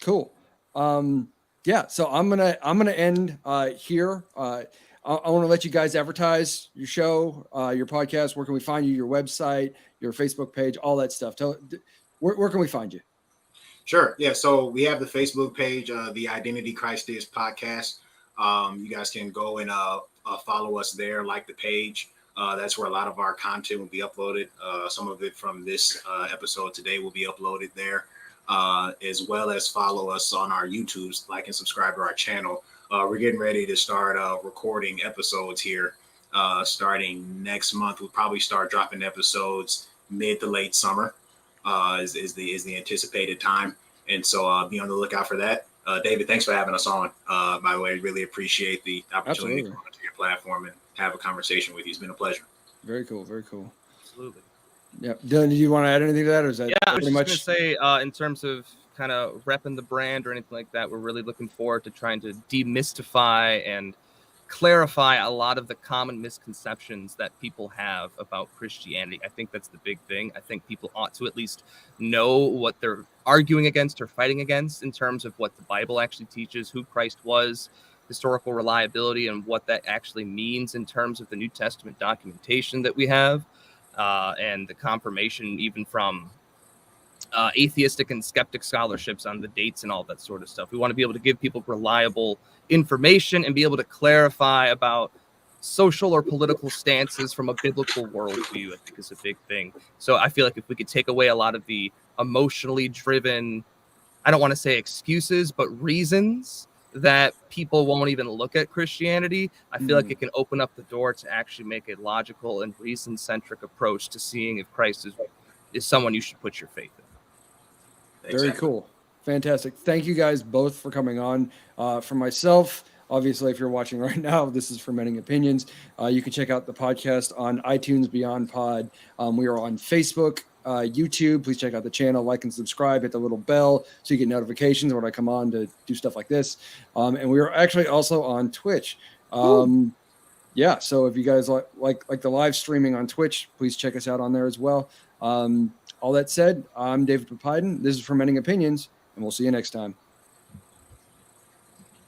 A: Cool. Yeah. So I'm gonna end here. I want to let you guys advertise your show, your podcast. Where can we find you? Your website, your Facebook page, all that stuff. Where can we find you?
D: Sure. Yeah. So we have the Facebook page, the Identity Christ Is podcast. You guys can go and follow us there, like the page. That's where a lot of our content will be uploaded. Some of it from this episode today will be uploaded there, as well as follow us on our YouTubes, like and subscribe to our channel. We're getting ready to start recording episodes here starting next month. We'll probably start dropping episodes mid to late summer is the anticipated time. And so be on the lookout for that. David, thanks for having us on. By the way, really appreciate the opportunity to come onto your platform and have a conversation with you. It's been a pleasure.
A: Very cool. Very cool.
B: Absolutely.
A: Yeah. Dylan, do you want to add anything to that, or is that
B: I was
A: pretty much?
B: just going to say, in terms of kind of repping the brand or anything like that, we're really looking forward to trying to demystify and clarify a lot of the common misconceptions that people have about Christianity. I think that's the big thing. I think people ought to at least know what they're arguing against or fighting against in terms of what the Bible actually teaches, who Christ was, historical reliability, and what that actually means in terms of the New Testament documentation that we have, and the confirmation even from atheistic and skeptic scholarships on the dates and all that sort of stuff. We want to be able to give people reliable information and be able to clarify about social or political stances from a biblical worldview. I think is a big thing. So I feel like if we could take away a lot of the emotionally driven, I don't want to say excuses, but reasons that people won't even look at Christianity, I feel like it can open up the door to actually make a logical and reason-centric approach to seeing if Christ is is someone you should put your faith in.
A: Very cool. Fantastic. Thank you guys both for coming on. For myself, obviously, if you're watching right now, this is Fermenting Opinions. You can check out the podcast on iTunes Beyond Pod. We are on Facebook, YouTube. Please check out the channel, like and subscribe, hit the little bell so you get notifications when I come on to do stuff like this. And we are actually also on Twitch. Yeah, so if you guys like the live streaming on Twitch, please check us out on there as well. All that said, I'm David Papiden. This is Fermenting Opinions, and we'll see you next time.